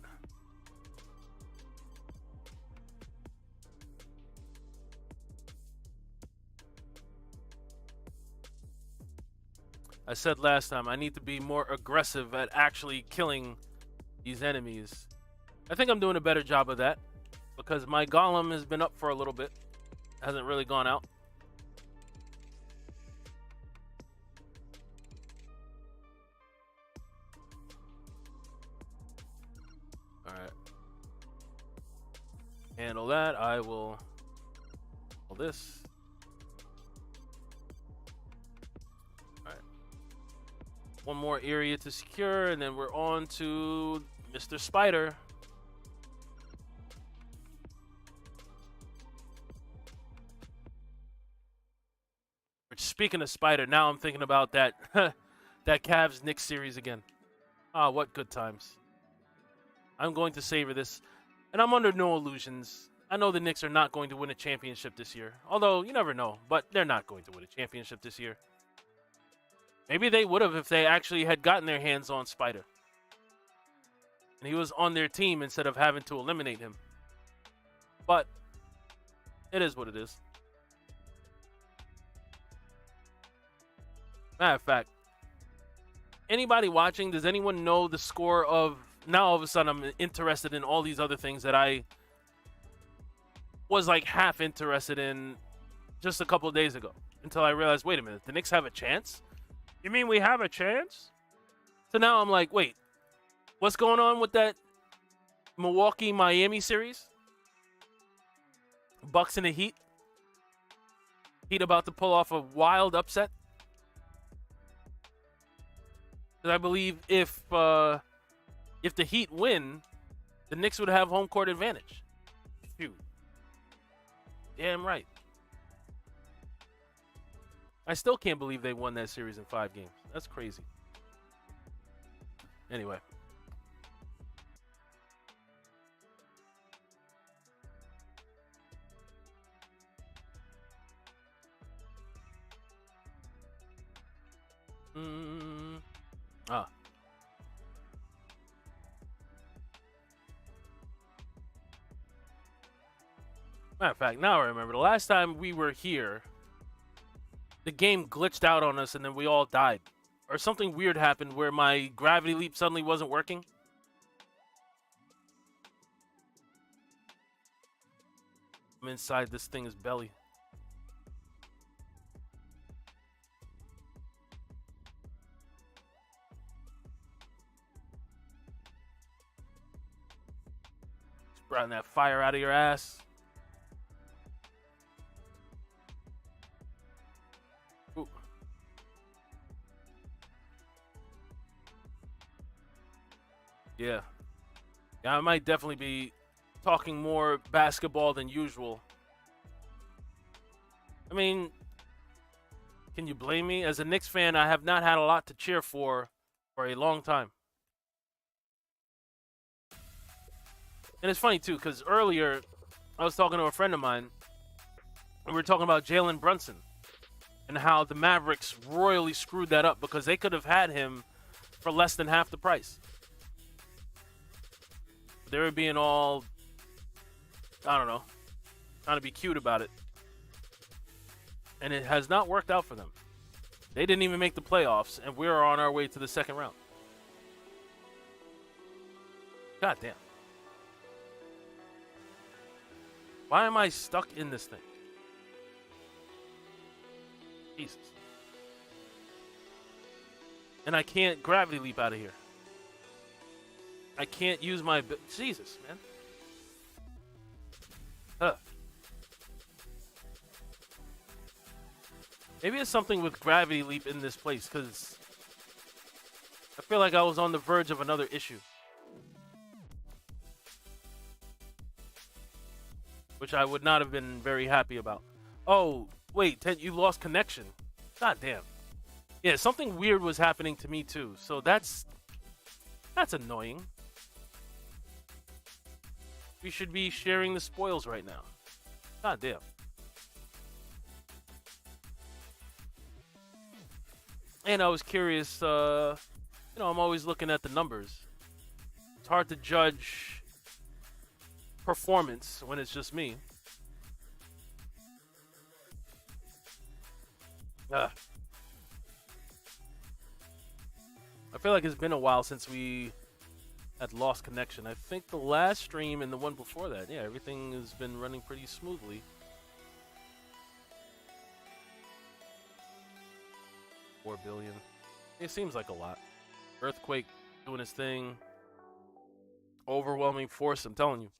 I said last time, I need to be more aggressive at actually killing these enemies. I think I'm doing a better job of that, because my golem has been up for a little bit. Hasn't really gone out. Alright. Handle that. I will handle this. Alright. One more area to secure, and then we're on to Mr. Spider. Speaking of Spider, now I'm thinking about that that Cavs Knicks series again. Ah, what good times. I'm going to savor this. And I'm under no illusions. I know the Knicks are not going to win a championship this year. Although, you never know. But they're not going to win a championship this year. Maybe they would have if they actually had gotten their hands on Spider. And he was on their team instead of having to eliminate him. But it is what it is. Matter of fact, anybody watching, does anyone know the score of... Now all of a sudden I'm interested in all these other things that I was like half interested in just a couple of days ago. Until I realized, wait a minute, the Knicks have a chance? You mean we have a chance? So now I'm like, wait, what's going on with that Milwaukee-Miami series? Bucks in the Heat? Heat about to pull off a wild upset? Because I believe if the Heat win, the Knicks would have home court advantage. Phew. Damn right. I still can't believe they won that series in 5 games. That's crazy. Anyway. Matter of fact, now I remember. The last time we were here, the game glitched out on us and then we all died. Or something weird happened where my gravity leap suddenly wasn't working. I'm inside this thing's belly. Sprouting that fire out of your ass. Ooh. Yeah. Yeah, I might definitely be talking more basketball than usual. I mean, can you blame me? As a Knicks fan, I have not had a lot to cheer for a long time. And it's funny, too, because earlier I was talking to a friend of mine, and we were talking about Jalen Brunson and how the Mavericks royally screwed that up because they could have had him for less than half the price. They were being all, I don't know, trying to be cute about it. And it has not worked out for them. They didn't even make the playoffs, and we're on our way to the second round. God damn. Why am I stuck in this thing? Jesus. And I can't gravity leap out of here. I can't use my... Jesus, man. Huh. Maybe it's something with gravity leap in this place, because I feel like I was on the verge of another issue. Which I would not have been very happy about. Oh, wait, you lost connection. God damn. Yeah, something weird was happening to me too, so that's annoying. We should be sharing the spoils right now. God damn. And I was curious, I'm always looking at the numbers. It's hard to judge performance when it's just me. I feel like it's been a while since we had lost connection. I think the last stream and the one before that, yeah, everything has been running pretty smoothly. 4 billion. It seems like a lot. Earthquake doing his thing. Overwhelming force, I'm telling you.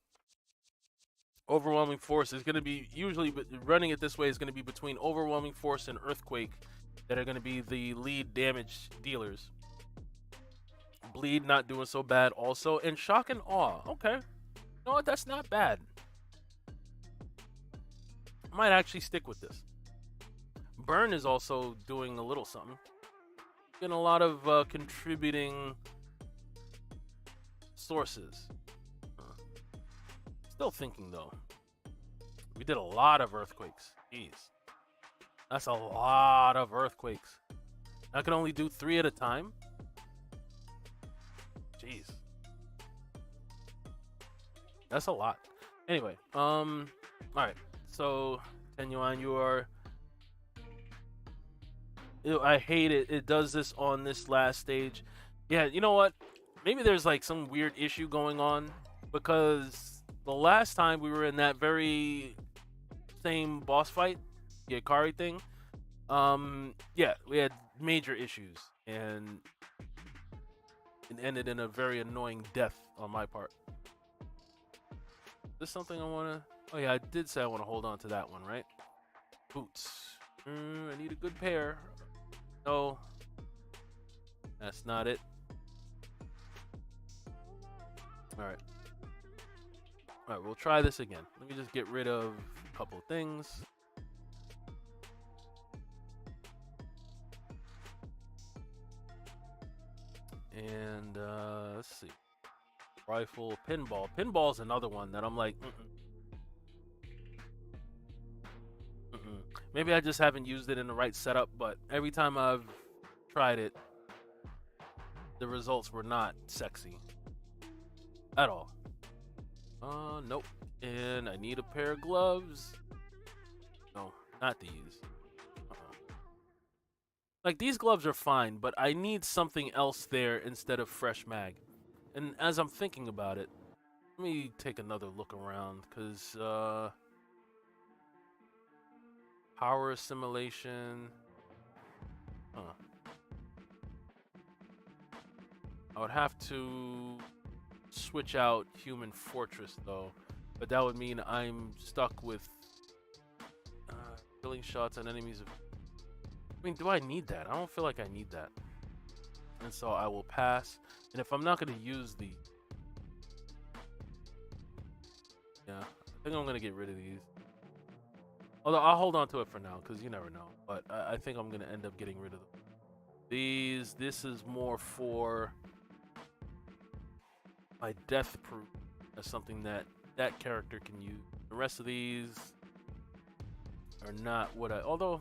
Overwhelming force is going to be, usually running it this way is going to be between overwhelming force and earthquake that are going to be the lead damage dealers. Bleed not doing so bad also, and shock and awe. Okay. You know what? That's not bad. I might actually stick with this. Burn is also doing a little something. Getting a lot of contributing sources. Still thinking though. We did a lot of earthquakes. Jeez. That's a lot of earthquakes. I can only do 3 at a time. Jeez. That's a lot. Anyway, alright. So, Tenuan, you are... I hate it. It does this on this last stage. Yeah, you know what? Maybe there's like some weird issue going on, because the last time we were in that very same boss fight, the Akari thing, yeah, we had major issues, and it ended in a very annoying death on my part. Is this something I want to... Oh yeah, I did say I want to hold on to that one, right? Boots. I need a good pair. No, that's not it. Alright. Alright, we'll try this again. Let me just get rid of a couple of things. And, let's see. Rifle, pinball. Pinball's another one that I'm like, Maybe I just haven't used it in the right setup, but every time I've tried it, the results were not sexy. At all. Nope. And I need a pair of gloves. No, not these. Like, these gloves are fine, but I need something else there instead of fresh mag. And as I'm thinking about it, let me take another look around, because, power assimilation. Huh. I would have to switch out Human Fortress, though. But that would mean I'm stuck with killing shots on enemies. I mean, do I need that? I don't feel like I need that. And so I will pass. And if I'm not going to use the... Yeah, I think I'm going to get rid of these. Although I'll hold on to it for now, because you never know. But I think I'm going to end up getting rid of them. These, this is more for my death proof. That's something that that character can use. The rest of these are not what I... Although,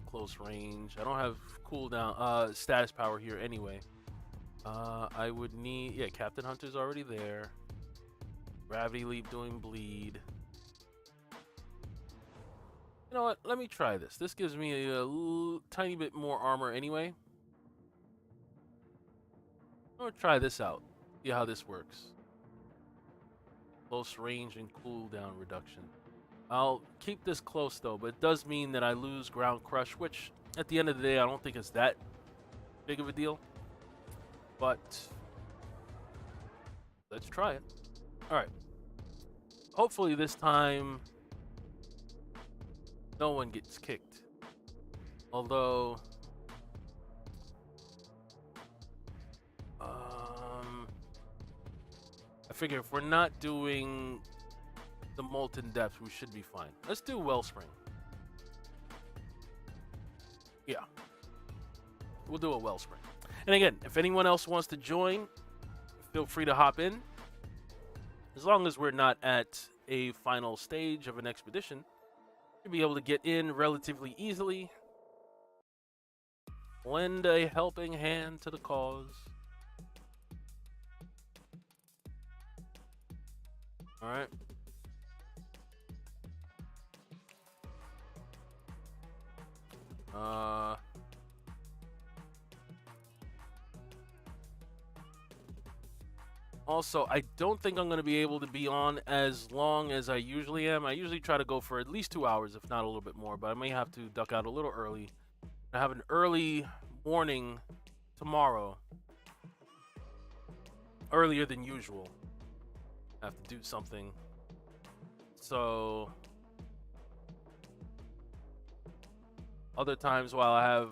close range. I don't have cooldown, status power here anyway. I would need... Yeah, Captain Hunter's already there. Gravity Leap doing bleed. You know what? Let me try this. This gives me a tiny bit more armor anyway. I'm gonna try this out. See how this works. Close range and cooldown reduction. I'll keep this close though, but it does mean that I lose ground crush, which at the end of the day I don't think it's that big of a deal. But let's try it. Alright. Hopefully this time no one gets kicked. Although I figure if we're not doing the Molten Depths, we should be fine. Let's do Wellspring. Yeah. We'll do a Wellspring. And again, if anyone else wants to join, feel free to hop in. As long as we're not at a final stage of an expedition, you'll be able to get in relatively easily. Lend a helping hand to the cause. Alright. Also, I don't think I'm going to be able to be on as long as I usually am. I usually try to go for at least 2 hours, if not a little bit more, but I may have to duck out a little early. I have an early morning tomorrow. Earlier than usual. I have to do something. So other times while I have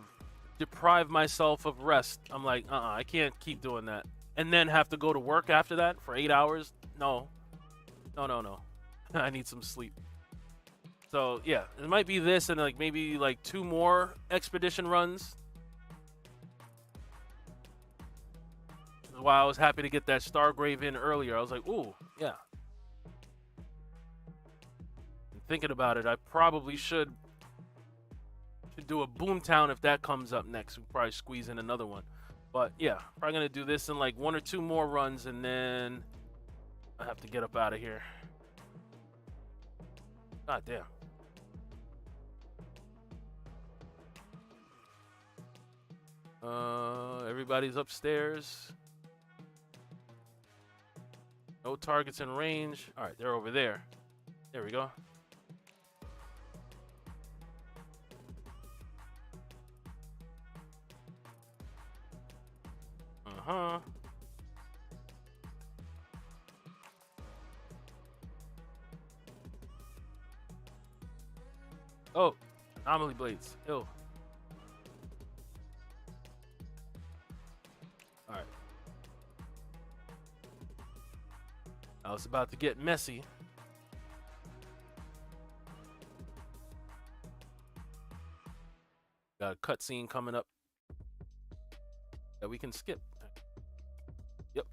deprived myself of rest, I'm like, I can't keep doing that. And then have to go to work after that for 8 hours? No. No. I need some sleep. So yeah, it might be this and like maybe like 2 more expedition runs. That's why I was happy to get that Stargrave in earlier. I was like, ooh, yeah. And thinking about it, I probably should do a Boomtown if that comes up next. We'll probably squeeze in another one. But yeah, probably gonna do this in like 1 or 2 more runs, and then I have to get up out of here. God damn. Everybody's upstairs. No targets in range. All right, they're over there. There we go. Oh, anomaly blades. Ew. Alright. Now it's about to get messy. Got a cutscene coming up that we can skip. Yep.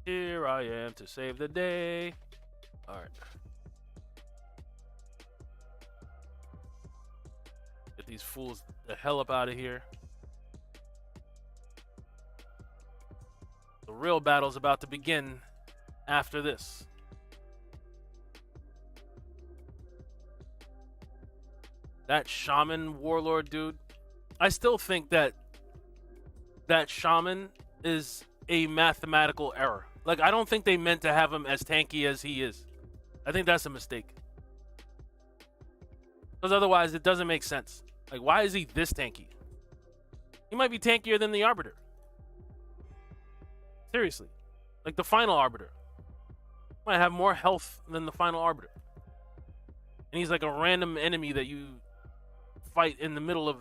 Here I am to save the day. All right. Get these fools the hell up out of here. The real battle's about to begin after this. That shaman warlord dude, I still think that shaman is a mathematical error. Like, I don't think they meant to have him as tanky as he is. I think that's a mistake. Because otherwise, it doesn't make sense. Like, why is he this tanky? He might be tankier than the Arbiter. Seriously. Like the final Arbiter. Might have more health than the final Arbiter. And he's like a random enemy that you fight in the middle of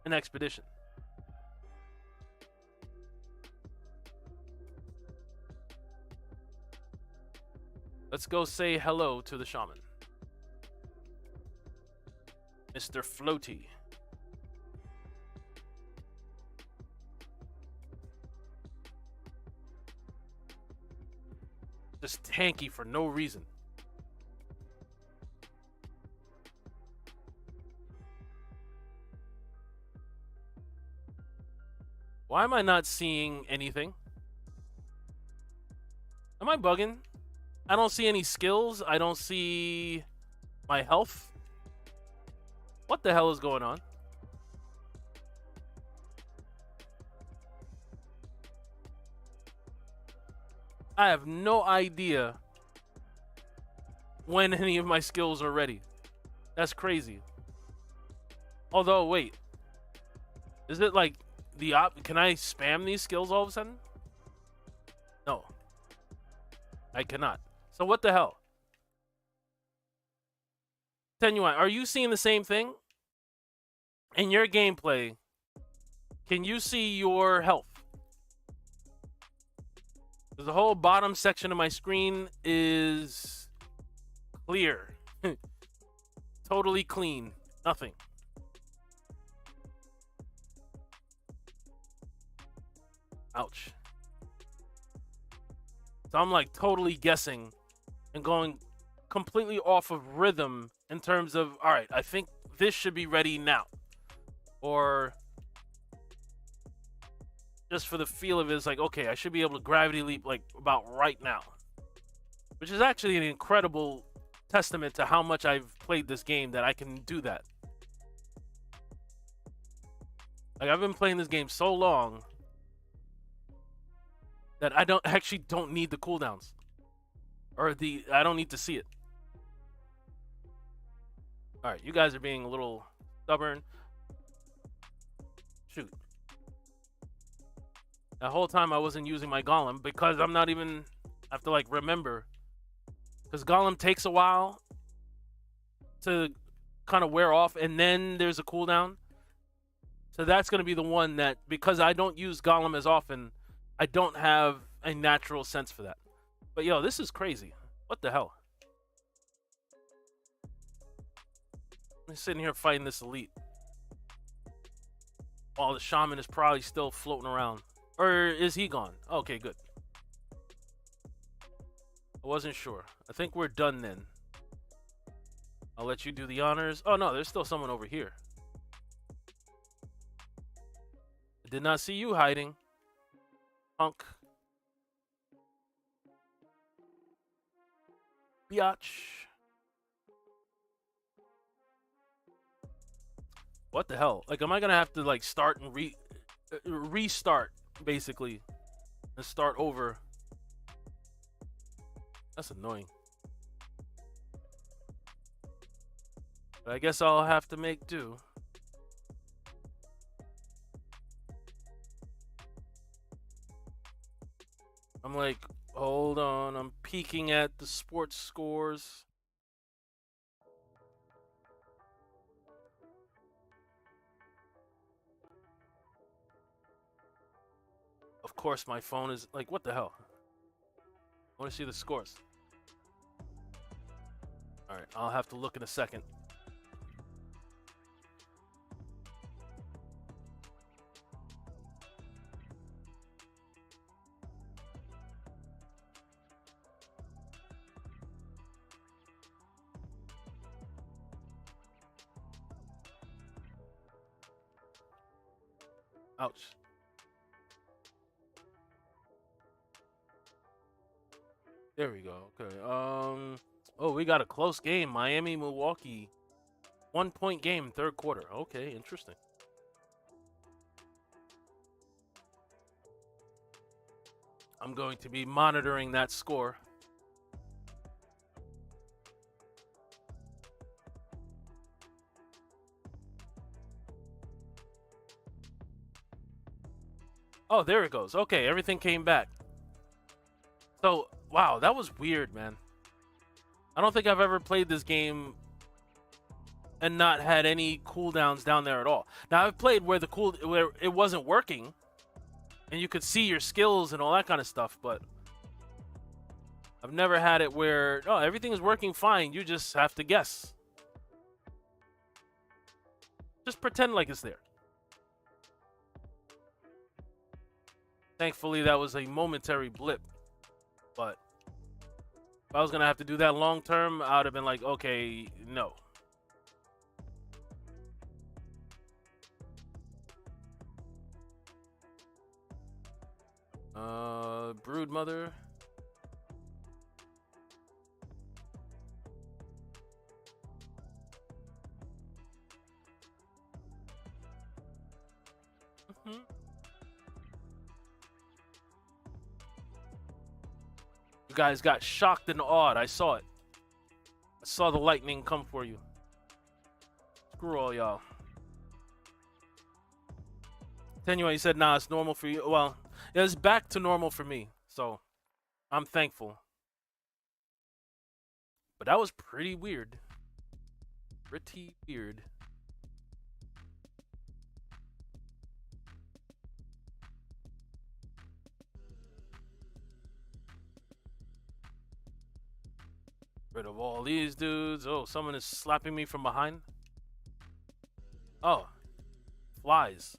an expedition. Let's go say hello to the shaman. Mr. Floaty. Just tanky for no reason. Why am I not seeing anything? Am I bugging? I don't see any skills. I don't see my health. What the hell is going on? I have no idea when any of my skills are ready. That's crazy. Although, wait. Is it like the can I spam these skills all of a sudden? No. I cannot. So what the hell? Tenuine, are you seeing the same thing? In your gameplay, can you see your health? The whole bottom section of my screen is clear. Totally clean. Nothing. Ouch. So I'm like totally guessing and going completely off of rhythm in terms of, all right, I think this should be ready now. Or just for the feel of it, it's like, okay, I should be able to gravity leap like about right now. Which is actually an incredible testament to how much I've played this game that I can do that. Like, I've been playing this game so long that I don't need the cooldowns. Or I don't need to see it. Alright, you guys are being a little stubborn. Shoot. That whole time I wasn't using my golem because I'm not even... I have to like remember. Because golem takes a while to kind of wear off, and then there's a cooldown. So that's going to be the one that, because I don't use golem as often, I don't have a natural sense for that. But yo, this is crazy. What the hell? I'm sitting here fighting this elite. Oh, the shaman is probably still floating around. Or is he gone? Okay, good. I wasn't sure. I think we're done then. I'll let you do the honors. Oh no, there's still someone over here. I did not see you hiding. Punk. Biatch. What the hell? Like, am I gonna have to like start and restart basically and start over? That's annoying. But I guess I'll have to make do. I'm like, hold on, I'm peeking at the sports scores. Of course, my phone is like, what the hell? I want to see the scores. All right, I'll have to look in a second. Ouch. There we go. Okay. Oh, we got a close game. Miami, Milwaukee. 1-point game, third quarter. Okay, interesting. I'm going to be monitoring that score. Oh, there it goes. Okay, everything came back. So, wow, that was weird, man. I don't think I've ever played this game and not had any cooldowns down there at all. Now, I've played where where it wasn't working and you could see your skills and all that kind of stuff, but I've never had it where, oh, everything is working fine. You just have to guess. Just pretend like it's there. Thankfully, that was a momentary blip. But if I was going to have to do that long term, I would have been like, okay, no. Brood Mother. Mm-hmm. You guys got shocked and awed. I saw it. I saw the lightning come for you. Screw all y'all. Tenua, you said, nah, it's normal for you. Well, it's back to normal for me, so I'm thankful. But that was pretty weird. Pretty weird. Rid of all these dudes. Oh, someone is slapping me from behind. Oh, flies.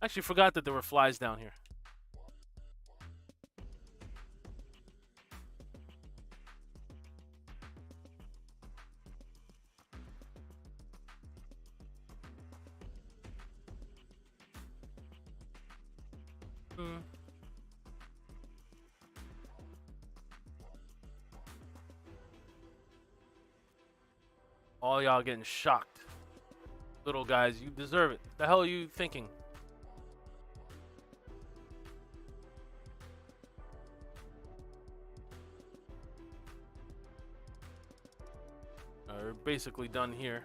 Actually forgot that there were flies down here. All y'all getting shocked. Little guys, you deserve it. The hell are you thinking? We're basically done here.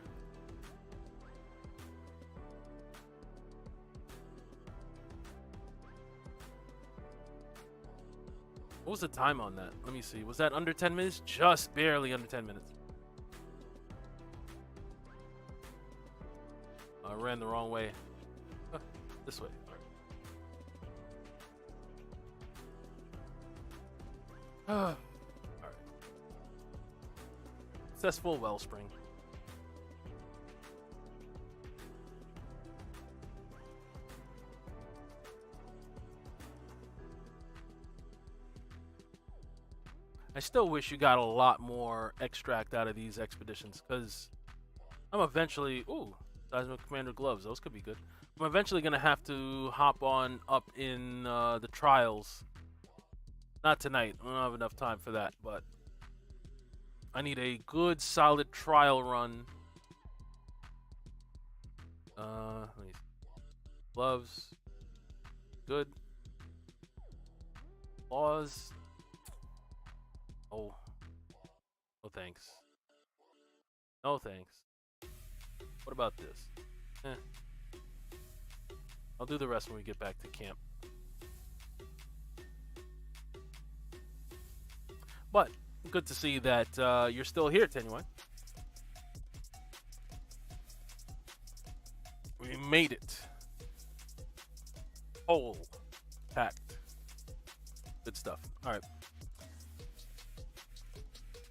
What was the time on that? Let me see. Was that under 10 minutes? Just barely under 10 minutes. I ran the wrong way. This way. All right. Successful wellspring. I still wish you got a lot more extract out of these expeditions, because I'm eventually... Ooh, Seismic Commander gloves. Those could be good. I'm eventually going to have to hop on up in the trials. Not tonight. I don't have enough time for that, but I need a good, solid trial run. Let me see. Gloves. Good. Claws. Oh. No thanks. No thanks. What about this? I'll do the rest when we get back to camp. But good to see that you're still here, Tenua. We made it. Whole. Packed. Good stuff. All right.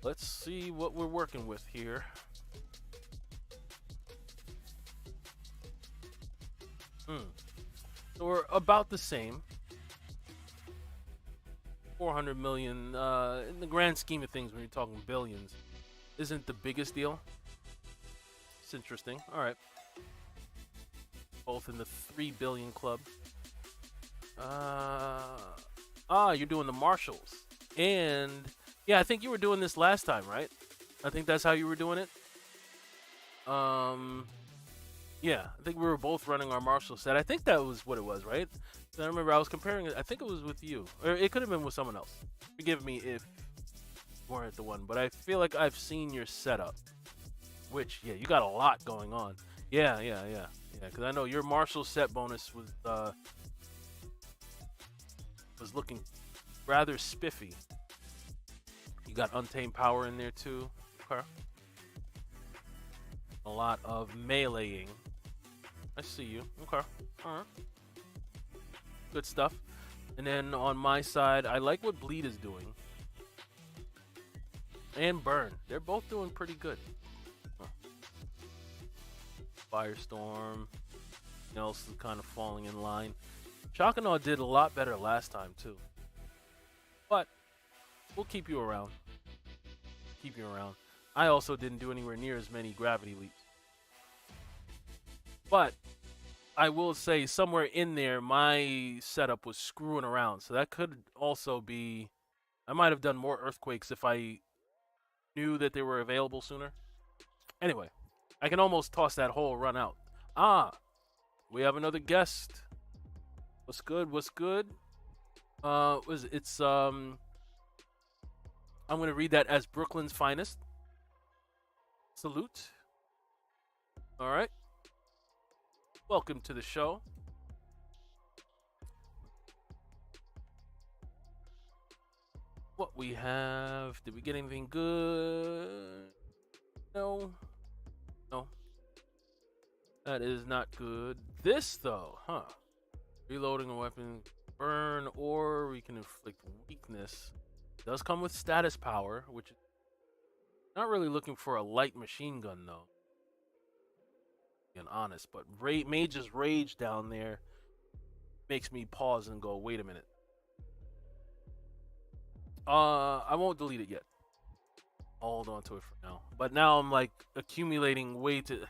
Let's see what we're working with here. So we're about the same. 400 million, in the grand scheme of things, when you're talking billions, isn't the biggest deal. It's interesting. All right. Both in the 3 billion club. Ah, you're doing the marshals. And yeah, I think you were doing this last time, right? I think that's how you were doing it. Yeah, I think we were both running our marshal set. I think that was what it was, right? I remember I was comparing it. I think it was with you, or it could have been with someone else. Forgive me if you weren't the one, but I feel like I've seen your setup. Which, yeah, you got a lot going on. Yeah. Because I know your marshal set bonus was looking rather spiffy. You got Untamed Power in there too. Okay. A lot of meleeing. I see you. Okay. Alright. Good stuff. And then on my side, I like what Bleed is doing. And Burn. They're both doing pretty good. Huh. Firestorm. Else is kind of falling in line. Shakanaw did a lot better last time too. But we'll keep you around. Keep you around. I also didn't do anywhere near as many gravity leaps. But I will say somewhere in there my setup was screwing around. So that could also be, I might have done more earthquakes if I knew that they were available sooner. Anyway, I can almost toss that whole run out. Ah, we have another guest. What's good? What's good? I'm gonna read that as Brooklyn's finest. Salute. All right. Welcome to the show. What we have? Did we get anything good? No. No. That is not good. This though, huh? Reloading a weapon, burn, or we can inflict weakness. Does come with status power, which is not really looking for a light machine gun though. Being honest, but Mage's Rage down there makes me pause and go, wait a minute. I won't delete it yet. I'll hold on to it for now. But now I'm like accumulating way to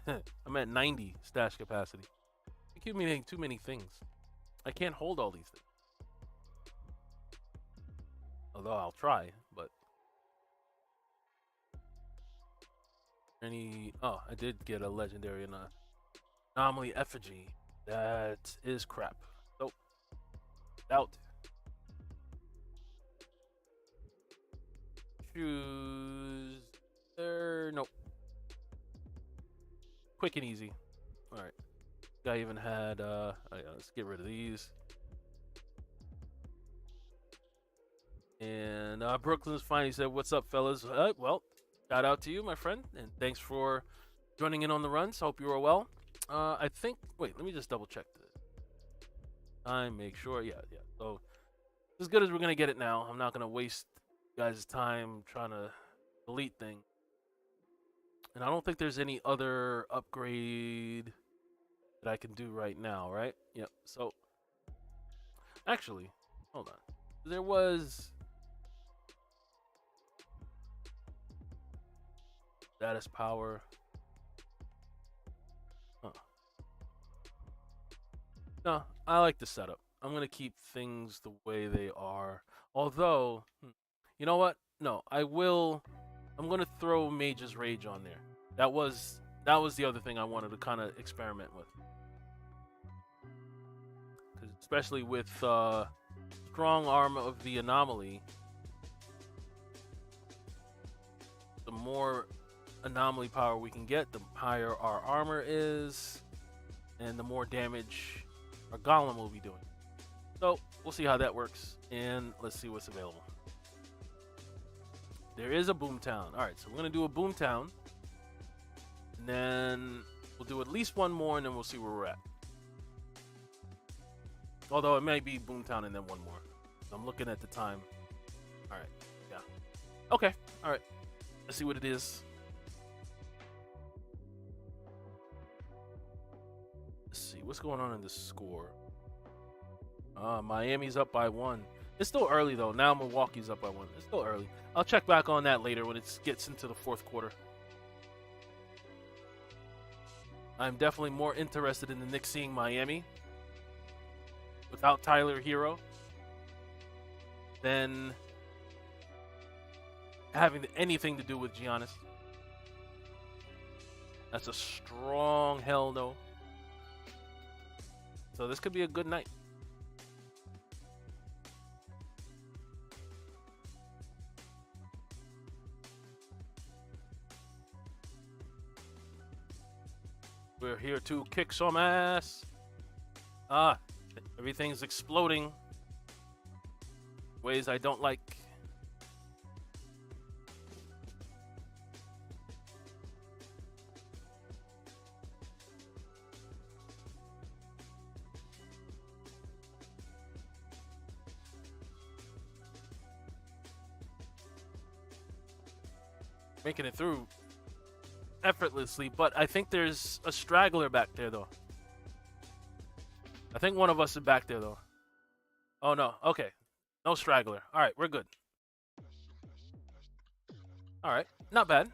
I'm at 90 stash capacity. Accumulating too many things. I can't hold all these things. Although I'll try, but oh, I did get a legendary anomaly effigy. That is crap. Nope. Out. Choose there. Nope. Quick and easy. Alright. I even had oh yeah, let's get rid of these. And Brooklyn's fine. He said, "What's up, fellas?" Well, shout out to you, my friend, and thanks for joining in on the runs. Hope you are well. I think. Wait, let me just double check this. Time, make sure. Yeah. So as good as we're gonna get it now. I'm not gonna waste you guys' time trying to delete things. And I don't think there's any other upgrade that I can do right now, right? Yep. So actually, hold on. There was status power. Huh. No, I like the setup. I'm gonna keep things the way they are. Although, you know what? No, I will. I'm gonna throw Mage's Rage on there. That was the other thing I wanted to kind of experiment with, especially with strong arm of the anomaly. The more anomaly power we can get, the higher our armor is, and the more damage our golem will be doing. So we'll see how that works, and let's see what's available. There is a Boomtown. All right, so we're gonna do a Boomtown, and then we'll do at least one more, and then we'll see where we're at. Although it may be Boomtown and then one more. I'm looking at the time. All right, yeah. Okay, all right. Let's see what it is. Let's see what's going on in the score. Miami's up by 1. It's still early though. Now Milwaukee's up by 1. It's still early. I'll check back on that later when it gets into the fourth quarter. I'm definitely more interested in the Knicks seeing Miami without Tyler Hero. than having anything to do with Giannis. That's a strong hell no. So this could be a good night. We're here to kick some ass. Everything's exploding. Ways I don't like. Making it through effortlessly, but I think there's a straggler back there, though. I think one of us is back there, though. Oh, no. Okay. No straggler. All right, we're good. All right. Not bad.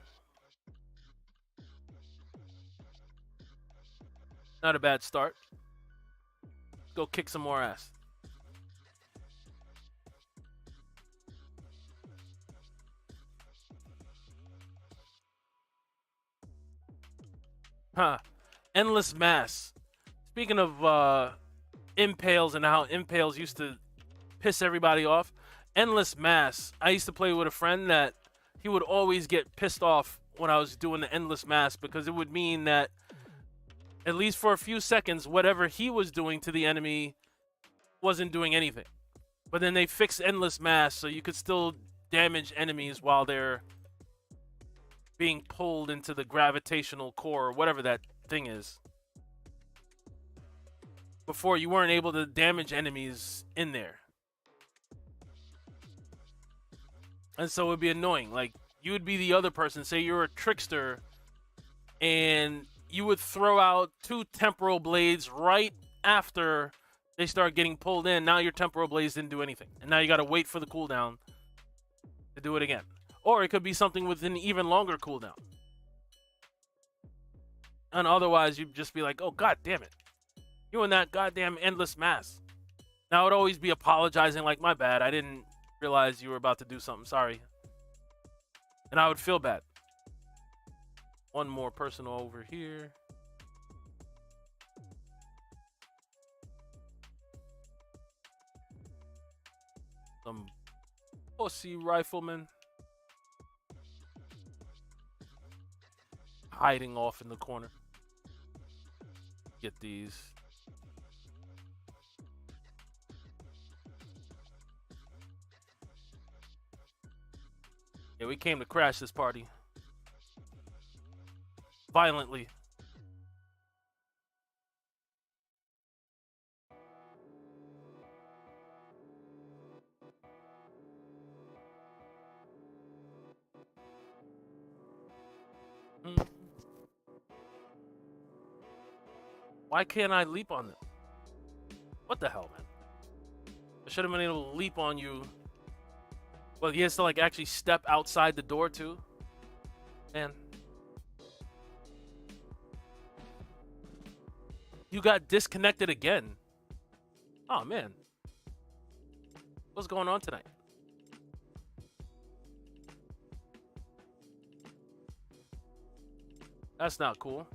Not a bad start. Let's go kick some more ass. Huh. Endless Mass. Speaking of impales and how impales used to piss everybody off, Endless Mass. I used to play with a friend that he would always get pissed off when I was doing the Endless Mass because it would mean that at least for a few seconds, whatever he was doing to the enemy wasn't doing anything. But then they fixed Endless Mass so you could still damage enemies while they're being pulled into the gravitational core or whatever that thing is. Before, you weren't able to damage enemies in there. And so it would be annoying. Like, you would be the other person. Say you're a trickster, and you would throw out 2 temporal blades right after they start getting pulled in. Now your temporal blades didn't do anything. And now you got to wait for the cooldown to do it again. Or it could be something with an even longer cooldown. And otherwise, you'd just be like, oh, god damn it. You and that goddamn Endless Mass. Now, I would always be apologizing like, my bad. I didn't realize you were about to do something. Sorry. And I would feel bad. One more person over here. Some pussy rifleman. Hiding off in the corner. Get these. Yeah, we came to crash this party. Violently. Why can't I leap on them? What the hell, man? I should have been able to leap on you. Well, he has to, like, actually step outside the door, too. Man. You got disconnected again. Oh, man. What's going on tonight? That's not cool.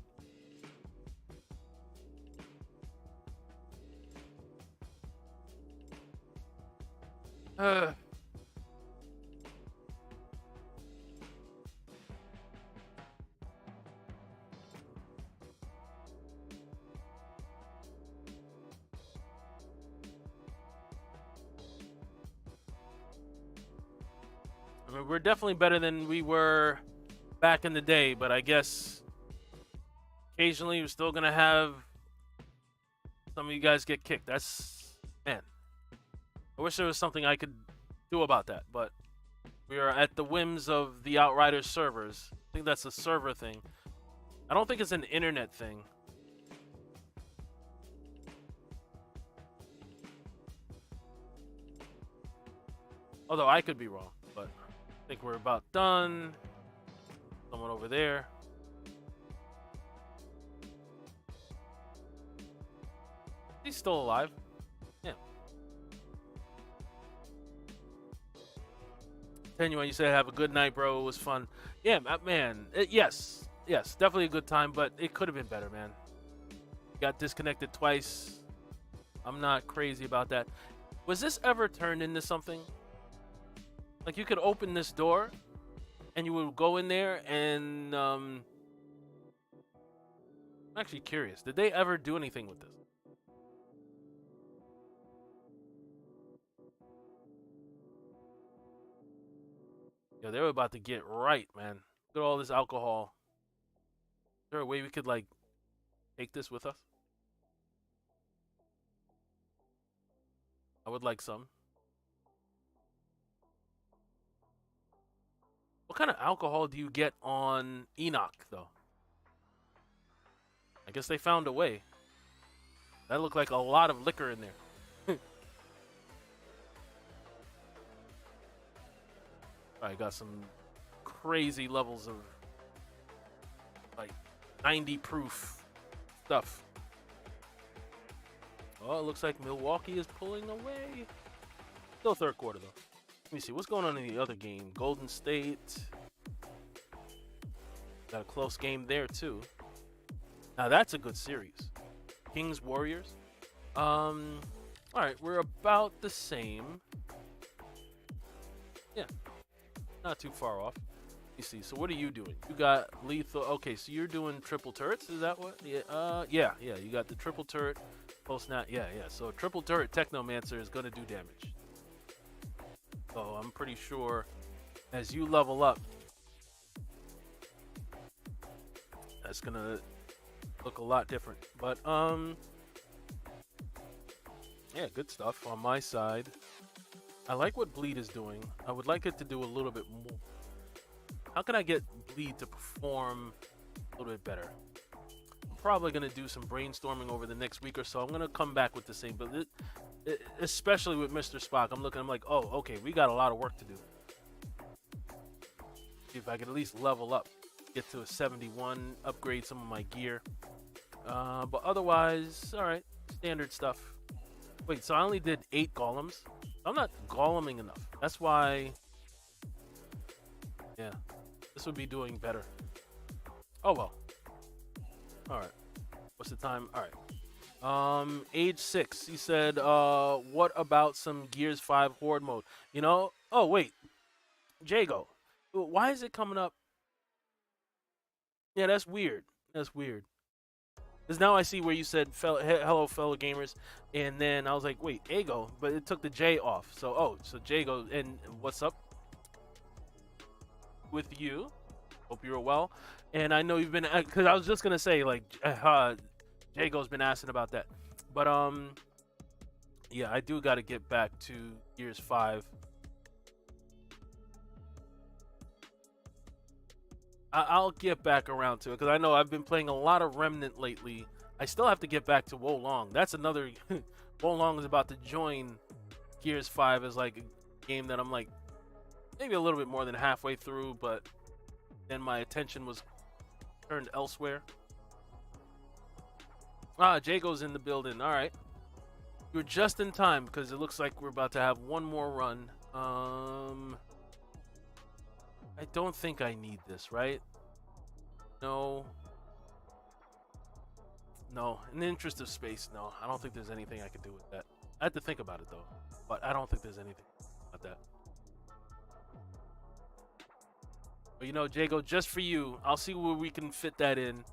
I mean, we're definitely better than we were back in the day, but I guess occasionally we're still gonna have some of you guys get kicked. That's, man. I wish there was something I could do about that, but we are at the whims of the Outriders servers. I think that's a server thing. I don't think it's an internet thing. Although I could be wrong, but I think we're about done. Someone over there. He's still alive. Yeah. Genuine, you said have a good night, bro. It was fun. Yeah, man. Yes, definitely a good time, but it could have been better, man. Got disconnected twice. I'm not crazy about that. Was this ever turned into something? Like you could open this door, and you would go in there, and I'm actually curious. Did they ever do anything with this? Yo, they were about to get right, man. Look at all this alcohol. Is there a way we could, like, take this with us? I would like some. What kind of alcohol do you get on Enoch, though? I guess they found a way. That looked like a lot of liquor in there. I got some crazy levels of like 90 proof stuff. Oh, it looks like Milwaukee is pulling away. Still third quarter though. Let me see what's going on in the other game. Golden State got a close game there too. Now that's a good series. Kings Warriors. All right, we're about the same. Yeah. Not too far off. You see, so what are you doing? You got lethal. Okay, so you're doing triple turrets. Is that what? Yeah. Yeah. You got the triple turret. Post nat. Yeah. So triple turret Technomancer is gonna do damage. So I'm pretty sure as you level up, that's gonna look a lot different. But yeah, good stuff on my side. I like what Bleed is doing. I would like it to do a little bit more. How can I get Bleed to perform a little bit better? I'm probably going to do some brainstorming over the next week or so. I'm going to come back with the same, but especially with Mr. Spock, I'm like, oh, okay, we got a lot of work to do. See if I could at least level up, get to a 71, upgrade some of my gear. But otherwise, all right, standard stuff. Wait, so I only did 8 golems? I'm not goleming enough. That's why, yeah, this would be doing better. Oh, well. All right. What's the time? All right. Age 6. He said, what about some Gears 5 Horde mode? You know? Oh, wait. Jago. Why is it coming up? Yeah, that's weird. That's weird. Because now I see where you said, hello, fellow gamers. And then I was like, wait, Ego. But it took the J off. So, oh, so Jago. And what's up with you? Hope you're well. And I know you've been, because I was just going to say, like, Jago's been asking about that. But, yeah, I do got to get back to Gears 5. I'll get back around to it because I know I've been playing a lot of Remnant lately. I still have to get back to Wolong. That's another. Wolong is about to join Gears 5 as like a game that I'm like maybe a little bit more than halfway through, but then my attention was turned elsewhere. Jago's in the building. All right, you're just in time because it looks like we're about to have one more run. I don't think I need this, right? No. No. In the interest of space, no. I don't think there's anything I could do with that. I had to think about it, though. But I don't think there's anything about that. But, you know, Jago, just for you, I'll see where we can fit that in.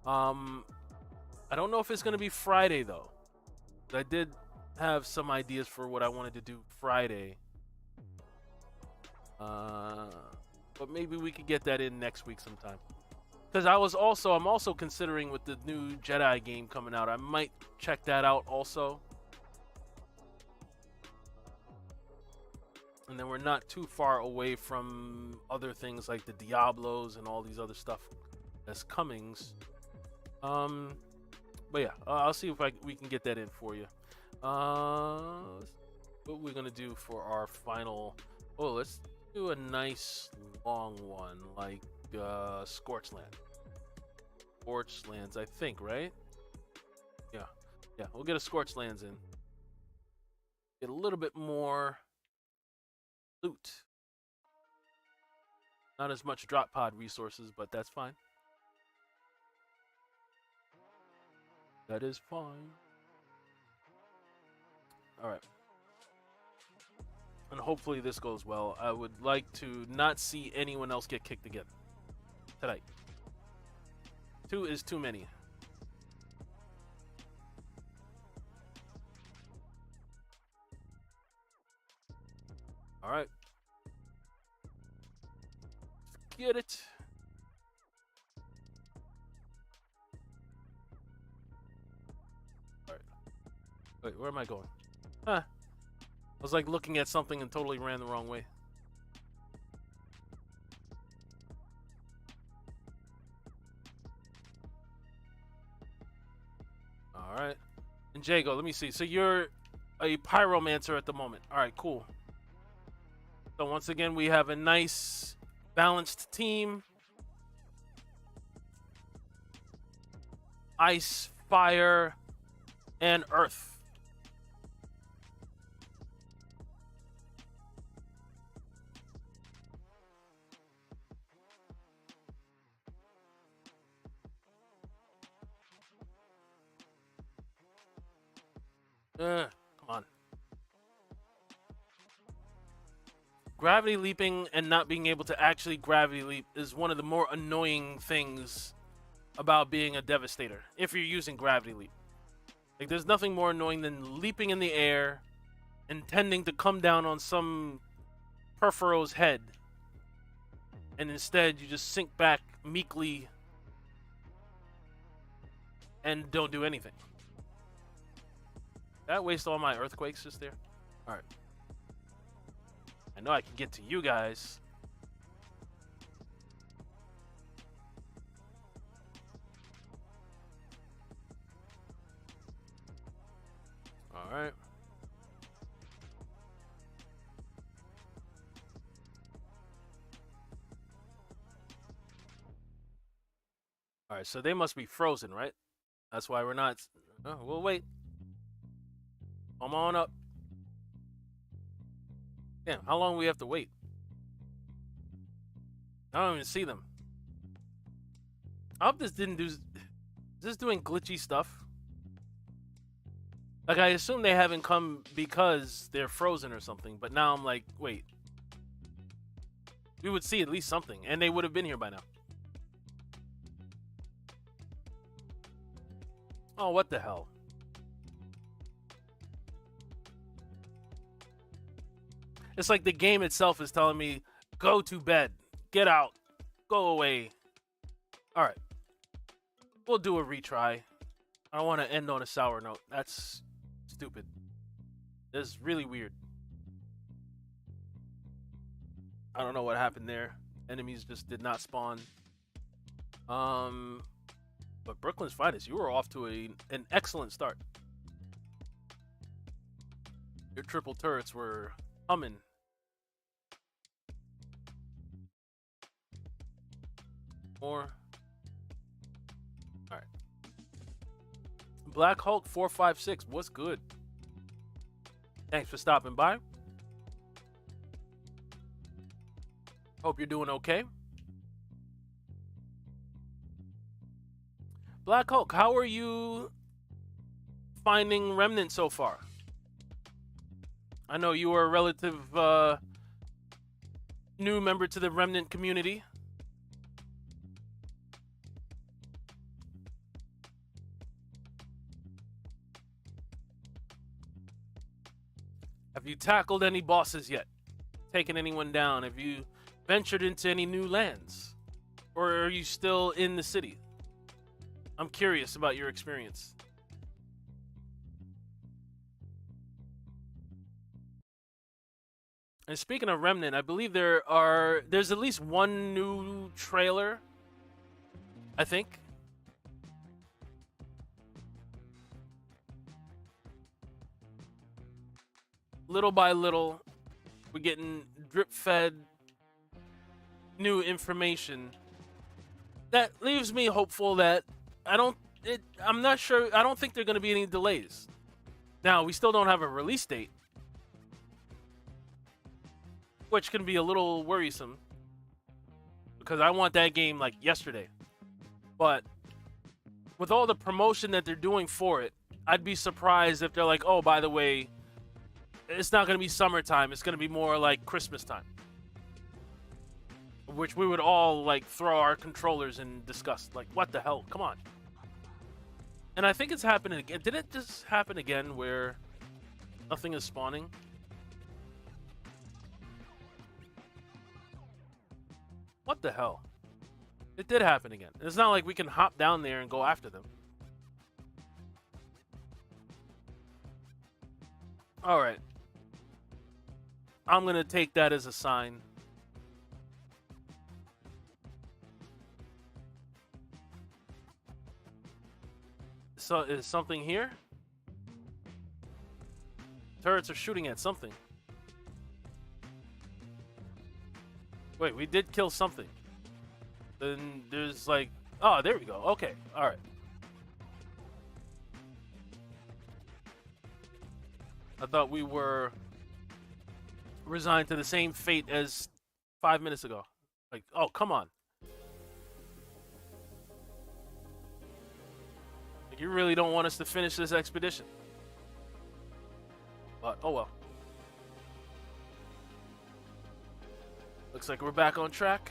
I don't know if it's going to be Friday, though. But I did have some ideas for what I wanted to do Friday. But maybe we could get that in next week sometime. Because I'm also considering with the new Jedi game coming out, I might check that out also. And then we're not too far away from other things like the Diablos and all these other stuff that's comings. But yeah, I'll see if we can get that in for you. What we're gonna do for our final? Oh, let's do a nice long one like Scorched Land. Scorched Lands, I think, right? Yeah, we'll get a Scorched Lands in. Get a little bit more loot. Not as much drop pod resources, but that's fine. That is fine. Alright. And hopefully this goes well. I would like to not see anyone else get kicked again tonight. 2 is too many. Alright. Get it. Alright. Wait, where am I going? Huh. I was like looking at something and totally ran the wrong way. Alright. And Jago, let me see. So you're a pyromancer at the moment. Alright, cool. So once again, we have a nice balanced team. Ice, fire, and earth. Come on. Gravity leaping and not being able to actually gravity leap is one of the more annoying things about being a Devastator, if you're using gravity leap. Like, there's nothing more annoying than leaping in the air, intending to come down on some Perforos head, and instead you just sink back meekly and don't do anything. Did I waste all my earthquakes just there? Alright. I know I can get to you guys. Alright. Alright, so they must be frozen, right? That's why we're not... Oh, we'll wait. Come on up. Damn, how long do we have to wait? I don't even see them. I hope this didn't do... Is this doing glitchy stuff? Like, I assume they haven't come because they're frozen or something, but now I'm like, wait. We would see at least something, and they would have been here by now. Oh, what the hell? It's like the game itself is telling me, go to bed, get out, go away. All right, we'll do a retry. I don't want to end on a sour note. That's stupid. This is really weird. I don't know what happened there. Enemies just did not spawn. But Brooklyn's finest, you were off to an excellent start. Your triple turrets were humming. More. All right. Black Hulk 456, what's good? Thanks for stopping by. Hope you're doing okay. Black Hulk, how are you finding Remnant so far? I know you are a relative new member to the Remnant community. Have you tackled any bosses yet? Taken anyone down? Have you ventured into any new lands? Or are you still in the city? I'm curious about your experience. And speaking of Remnant, I believe there's at least one new trailer, I think. Little by little, we're getting drip-fed new information. That leaves me hopeful that I'm not sure. I don't think there are going to be any delays. Now, we still don't have a release date, which can be a little worrisome. because I want that game like yesterday. But with all the promotion that they're doing for it, I'd be surprised if they're like, oh, by the way, it's not going to be summertime. It's going to be more like Christmas time. Which we would all like throw our controllers in disgust. Like, what the hell? Come on. And I think it's happening again. Did it just happen again where nothing is spawning? What the hell? It did happen again. It's not like we can hop down there and go after them. Alright. I'm going to take that as a sign. So, is something here? Turrets are shooting at something. Wait, we did kill something. Then there's like... Oh, there we go. Okay, alright. I thought we were resigned to the same fate as 5 minutes ago. Like, oh, come on. Like, you really don't want us to finish this expedition. But, oh well. Looks like we're back on track.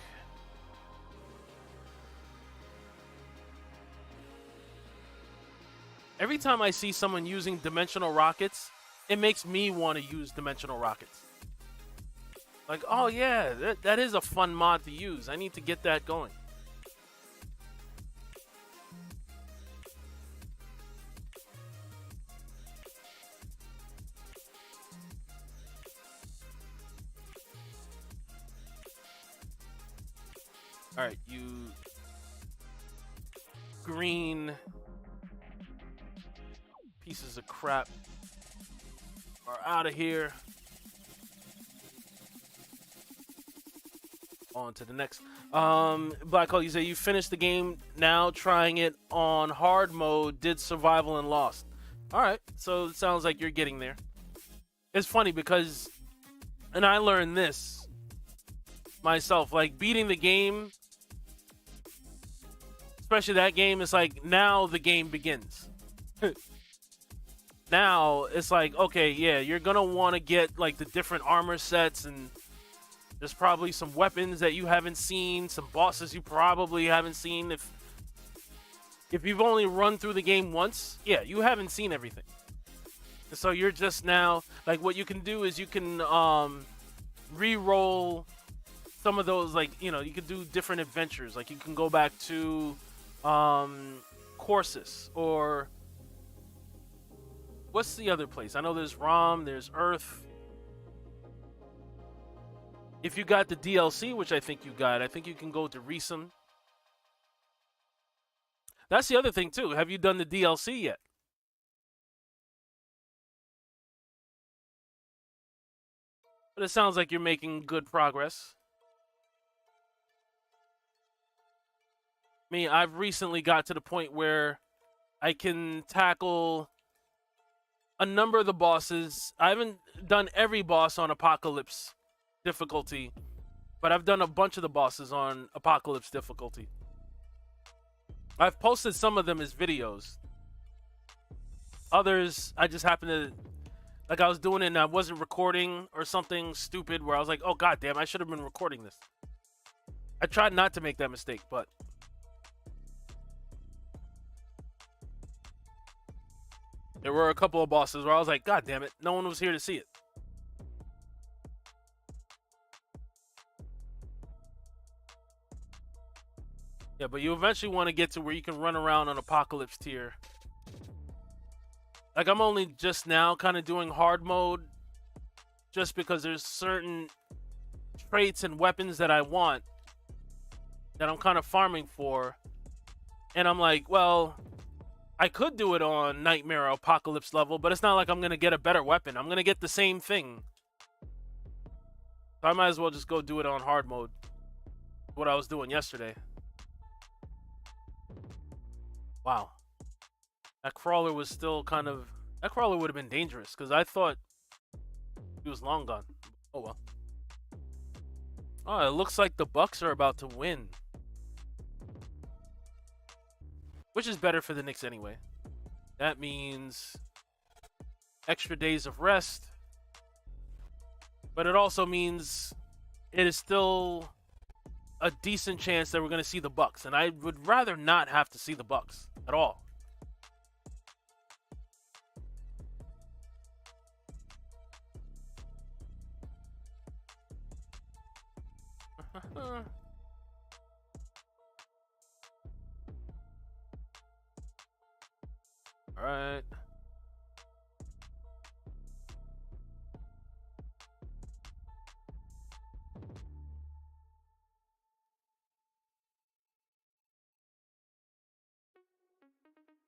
Every time I see someone using dimensional rockets, it makes me want to use dimensional rockets. Like, oh yeah, that is a fun mod to use. I need to get that going. Alright, you green pieces of crap are out of here. On to the next. Black Hole, you say you finished the game, now trying it on hard mode, did survival and lost. Alright, so it sounds like you're getting there. It's funny because, and I learned this myself, like beating the game, especially that game, is like now the game begins. Now it's like, okay, yeah, you're gonna want to get like the different armor sets, and there's probably some weapons that you haven't seen, some bosses you probably haven't seen. If you've only run through the game once, yeah, you haven't seen everything. So you're just now, like, what you can do is you can re-roll some of those, like, you know, you can do different adventures. Like, you can go back to Corsus, or what's the other place? I know there's Rom, there's Earth. If you got the DLC, which I think you got, I think you can go to Resum. That's the other thing, too. Have you done the DLC yet? But it sounds like you're making good progress. Me, I've recently got to the point where I can tackle a number of the bosses. I haven't done every boss on Apocalypse difficulty, but I've done a bunch of the bosses on Apocalypse difficulty. I've posted some of them as videos. Others, I just happened to, like, I was doing it and I wasn't recording or something stupid where I was like, oh god damn, I should have been recording this. I tried not to make that mistake, but there were a couple of bosses where I was like, god damn it, no one was here to see it. Yeah, but you eventually want to get to where you can run around on Apocalypse tier. Like, I'm only just now kind of doing hard mode just because there's certain traits and weapons that I want that I'm kind of farming for. And I'm like, well, I could do it on Nightmare or Apocalypse level, but it's not like I'm going to get a better weapon. I'm going to get the same thing. So I might as well just go do it on hard mode. What I was doing yesterday. Wow. That crawler was still kind of... That crawler would have been dangerous, because I thought he was long gone. Oh, well. Oh, it looks like the Bucks are about to win. Which is better for the Knicks anyway. That means extra days of rest. But it also means it is still a decent chance that we're going to see the Bucks. And I would rather not have to see the Bucks at all. All right.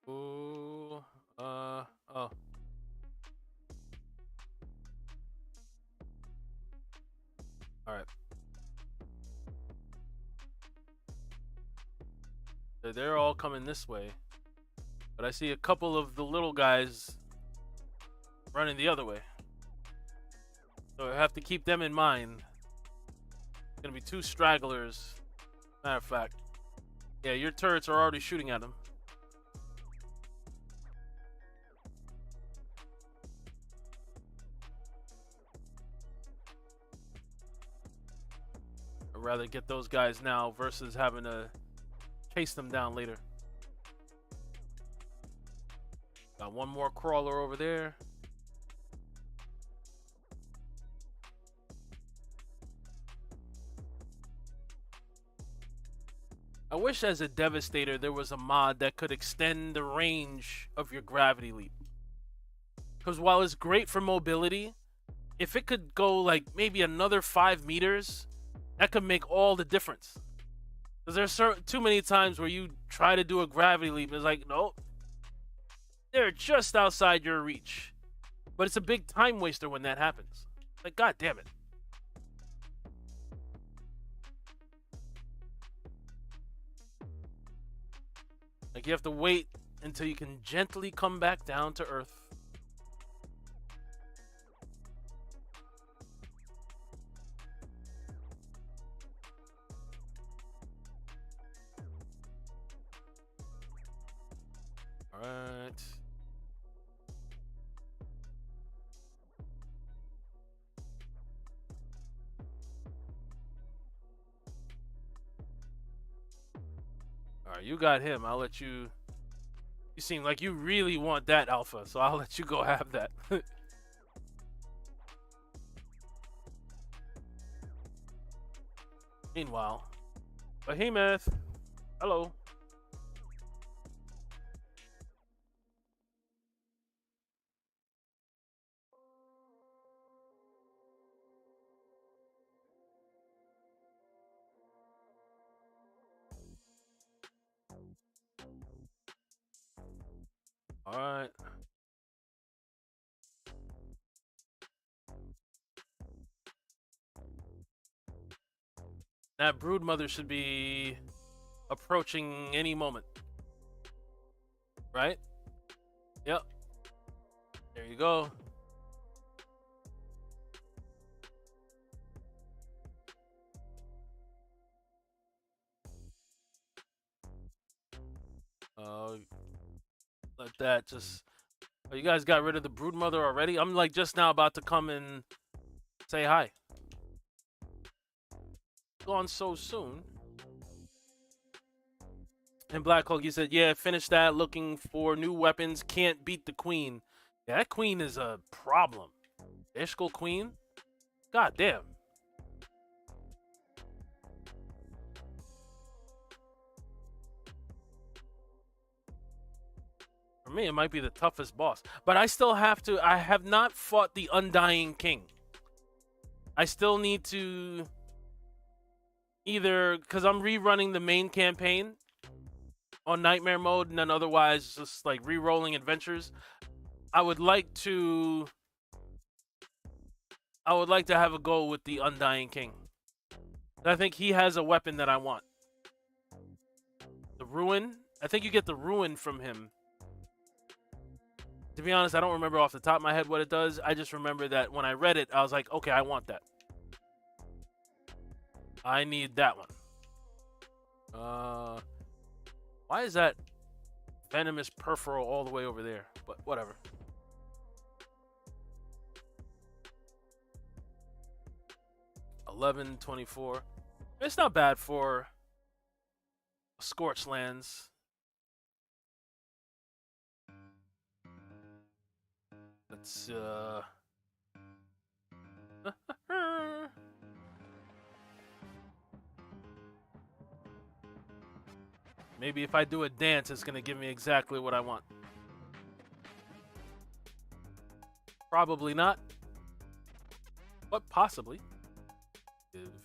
Ooh, oh. All right. They're all coming this way. But I see a couple of the little guys running the other way. So I have to keep them in mind. Gonna be 2 stragglers. Matter of fact. Yeah, your turrets are already shooting at them. I'd rather get those guys now versus having to chase them down later. Got one more crawler over there. I wish as a Devastator there was a mod that could extend the range of your gravity leap. Because while it's great for mobility, if it could go like maybe another 5 meters, that could make all the difference. Because there's too many times where you try to do a gravity leap and it's like, nope, they're just outside your reach. But it's a big time waster when that happens. Like, god damn it. Like, you have to wait until you can gently come back down to earth. All right. All right, you got him. I'll let you... You seem like you really want that alpha, so I'll let you go have that. Meanwhile, Behemoth, hello. All right. That broodmother should be approaching any moment. Right? Yep. There you go. Let that just... Oh, you guys got rid of the broodmother already? I'm like just now about to come and say hi. Gone so soon. And Black Hulk, you said, yeah, finish that. Looking for new weapons. Can't beat the queen. Yeah, that queen is a problem. Ishkal queen? God damn. For me, it might be the toughest boss. But I still have to... I have not fought the Undying King. I still need to... Either... Because I'm rerunning the main campaign on Nightmare mode, and then otherwise just like re-rolling adventures. I would like to have a go with the Undying King. I think he has a weapon that I want. The Ruin. I think you get the Ruin from him. To be honest, I don't remember off the top of my head what it does. I just remember that when I read it, I was like, okay, I want that. I need that one. Why is that venomous perforal all the way over there? But whatever. $11.24. It's not bad for Scorched Lands. Let's maybe if I do a dance, it's gonna give me exactly what I want. Probably not, but possibly.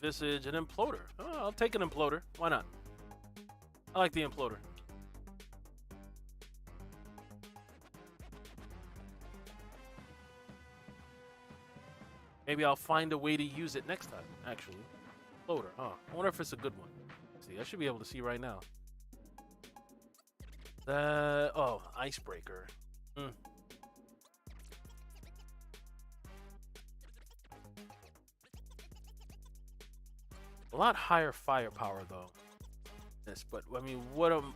Visage, an Imploder. Oh, I'll take an Imploder. Why not? I like the Imploder. Maybe I'll find a way to use it next time, actually. Imploder, huh? I wonder if it's a good one. Let's see, I should be able to see right now. Oh, Icebreaker. A lot higher firepower, though. Yes, but, I mean, I don't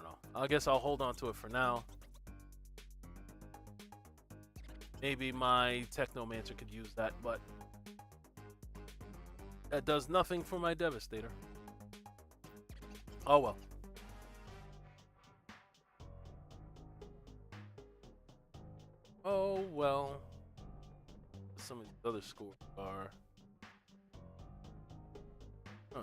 know. I guess I'll hold on to it for now. Maybe my Technomancer could use that, but that does nothing for my Devastator. Oh, well. Oh, well. Some of the other scores are... Huh.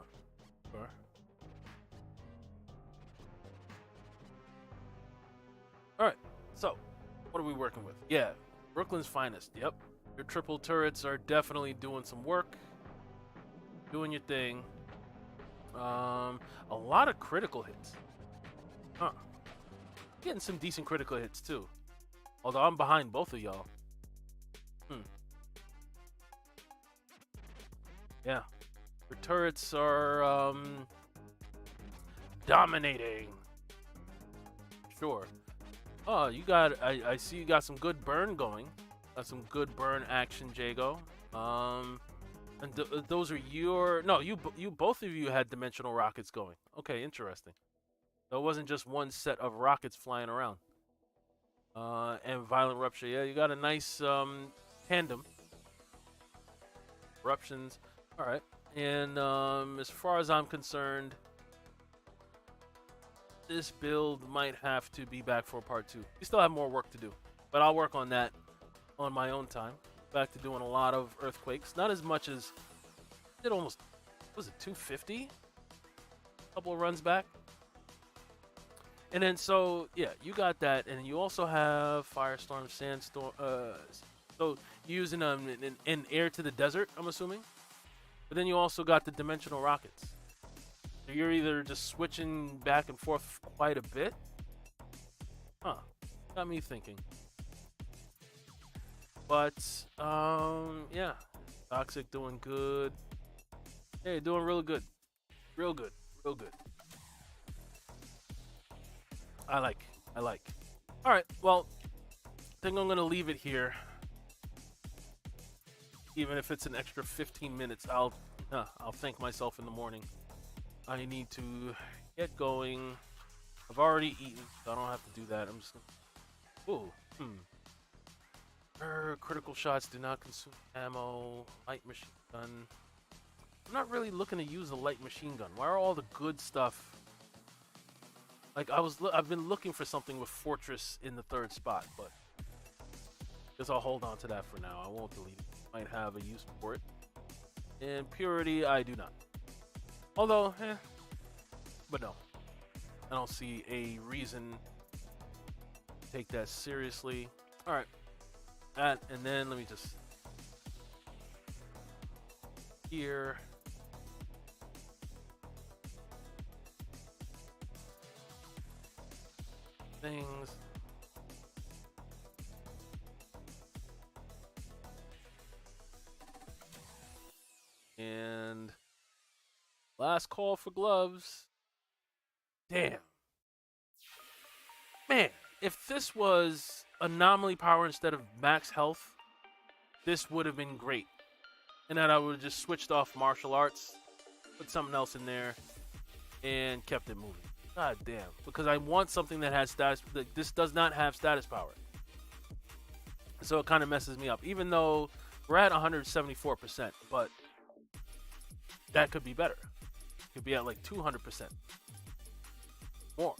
Alright, so, what are we working with? Yeah, Brooklyn's finest, yep. Your triple turrets are definitely doing some work. Doing your thing. A lot of critical hits. Huh. Getting some decent critical hits, too. Although I'm behind both of y'all. Yeah. Your turrets are, dominating. Sure. Oh, you got, I see you got some good burn going. Got some good burn action, Jago. And those are your, no, you both of you had dimensional rockets going. Okay, interesting. So it wasn't just one set of rockets flying around. And violent rupture. Yeah, you got a nice, tandem. Eruptions. All right. And, as far as I'm concerned, this build might have to be back for part 2. We still have more work to do, but I'll work on that on my own time. Back to doing a lot of earthquakes. Not as much as did almost, was it 250? A couple of runs back. And then so yeah, you got that, and you also have Firestorm, Sandstorm. So you're using an air to the desert, I'm assuming. But then you also got the dimensional rockets. So you're either just switching back and forth quite a bit. Huh. Got me thinking. But, yeah. Toxic doing good. Hey, doing real good. Real good. Real good. I like. Alright, well, I think I'm going to leave it here. Even if it's an extra 15 minutes, I'll thank myself in the morning. I need to get going. I've already eaten, so I don't have to do that. I'm just gonna... critical shots do not consume ammo. Light machine gun. I'm not really looking to use a light machine gun. Why are all the good stuff... Like, I've been looking for something with Fortress in the 3rd spot, but... guess I'll hold on to that for now. I won't delete it. Might have a use for it. And Purity, I do not. Although, but no. I don't see a reason to take that seriously. Alright. That, and then let me just... Here... Things... And... Last call for gloves. Damn. Man, if this was anomaly power instead of max health, this would have been great. and then I would have just switched off martial arts, put something else in there, and kept it moving. God damn. Because I want something that has status. This does not have status power. So it kind of messes me up. Even though we're at 174%, but that could be better. It could be at like 200% more.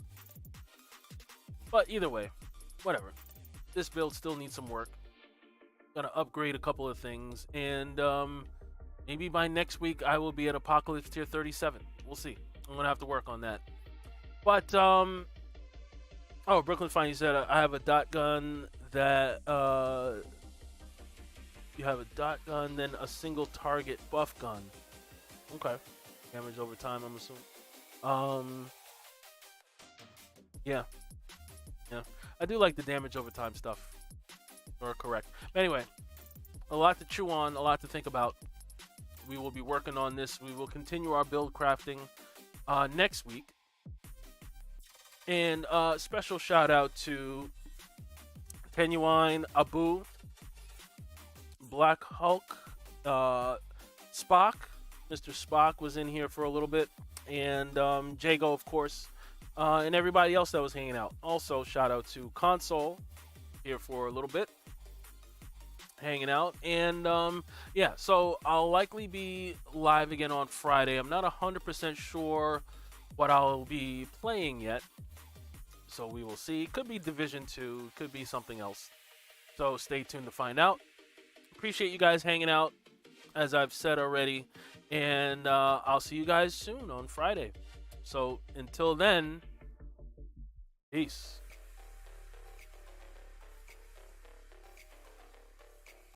But either way, whatever. This build still needs some work. Gonna upgrade a couple of things, and maybe by next week I will be at Apocalypse Tier 37. We'll see. I'm gonna have to work on that. But oh, Brooklyn Fine, you said I have a dot gun that you have a dot gun, then a single target buff gun. Okay, damage over time, I'm assuming. Yeah. I do like the damage over time stuff. Or correct. But anyway, a lot to chew on, a lot to think about. We will be working on this. We will continue our build crafting next week. And special shout out to Genuine, Abu, Black Hulk, Spock. Mr. Spock was in here for a little bit. And Jago, of course. And everybody else that was hanging out. Also, shout out to Console, here for a little bit, hanging out. And yeah, so I'll likely be live again on Friday. I'm not 100% sure what I'll be playing yet, so we will see. Could be Division 2, could be something else. So stay tuned to find out. Appreciate you guys hanging out, as I've said already. And I'll see you guys soon on Friday. So until then, peace.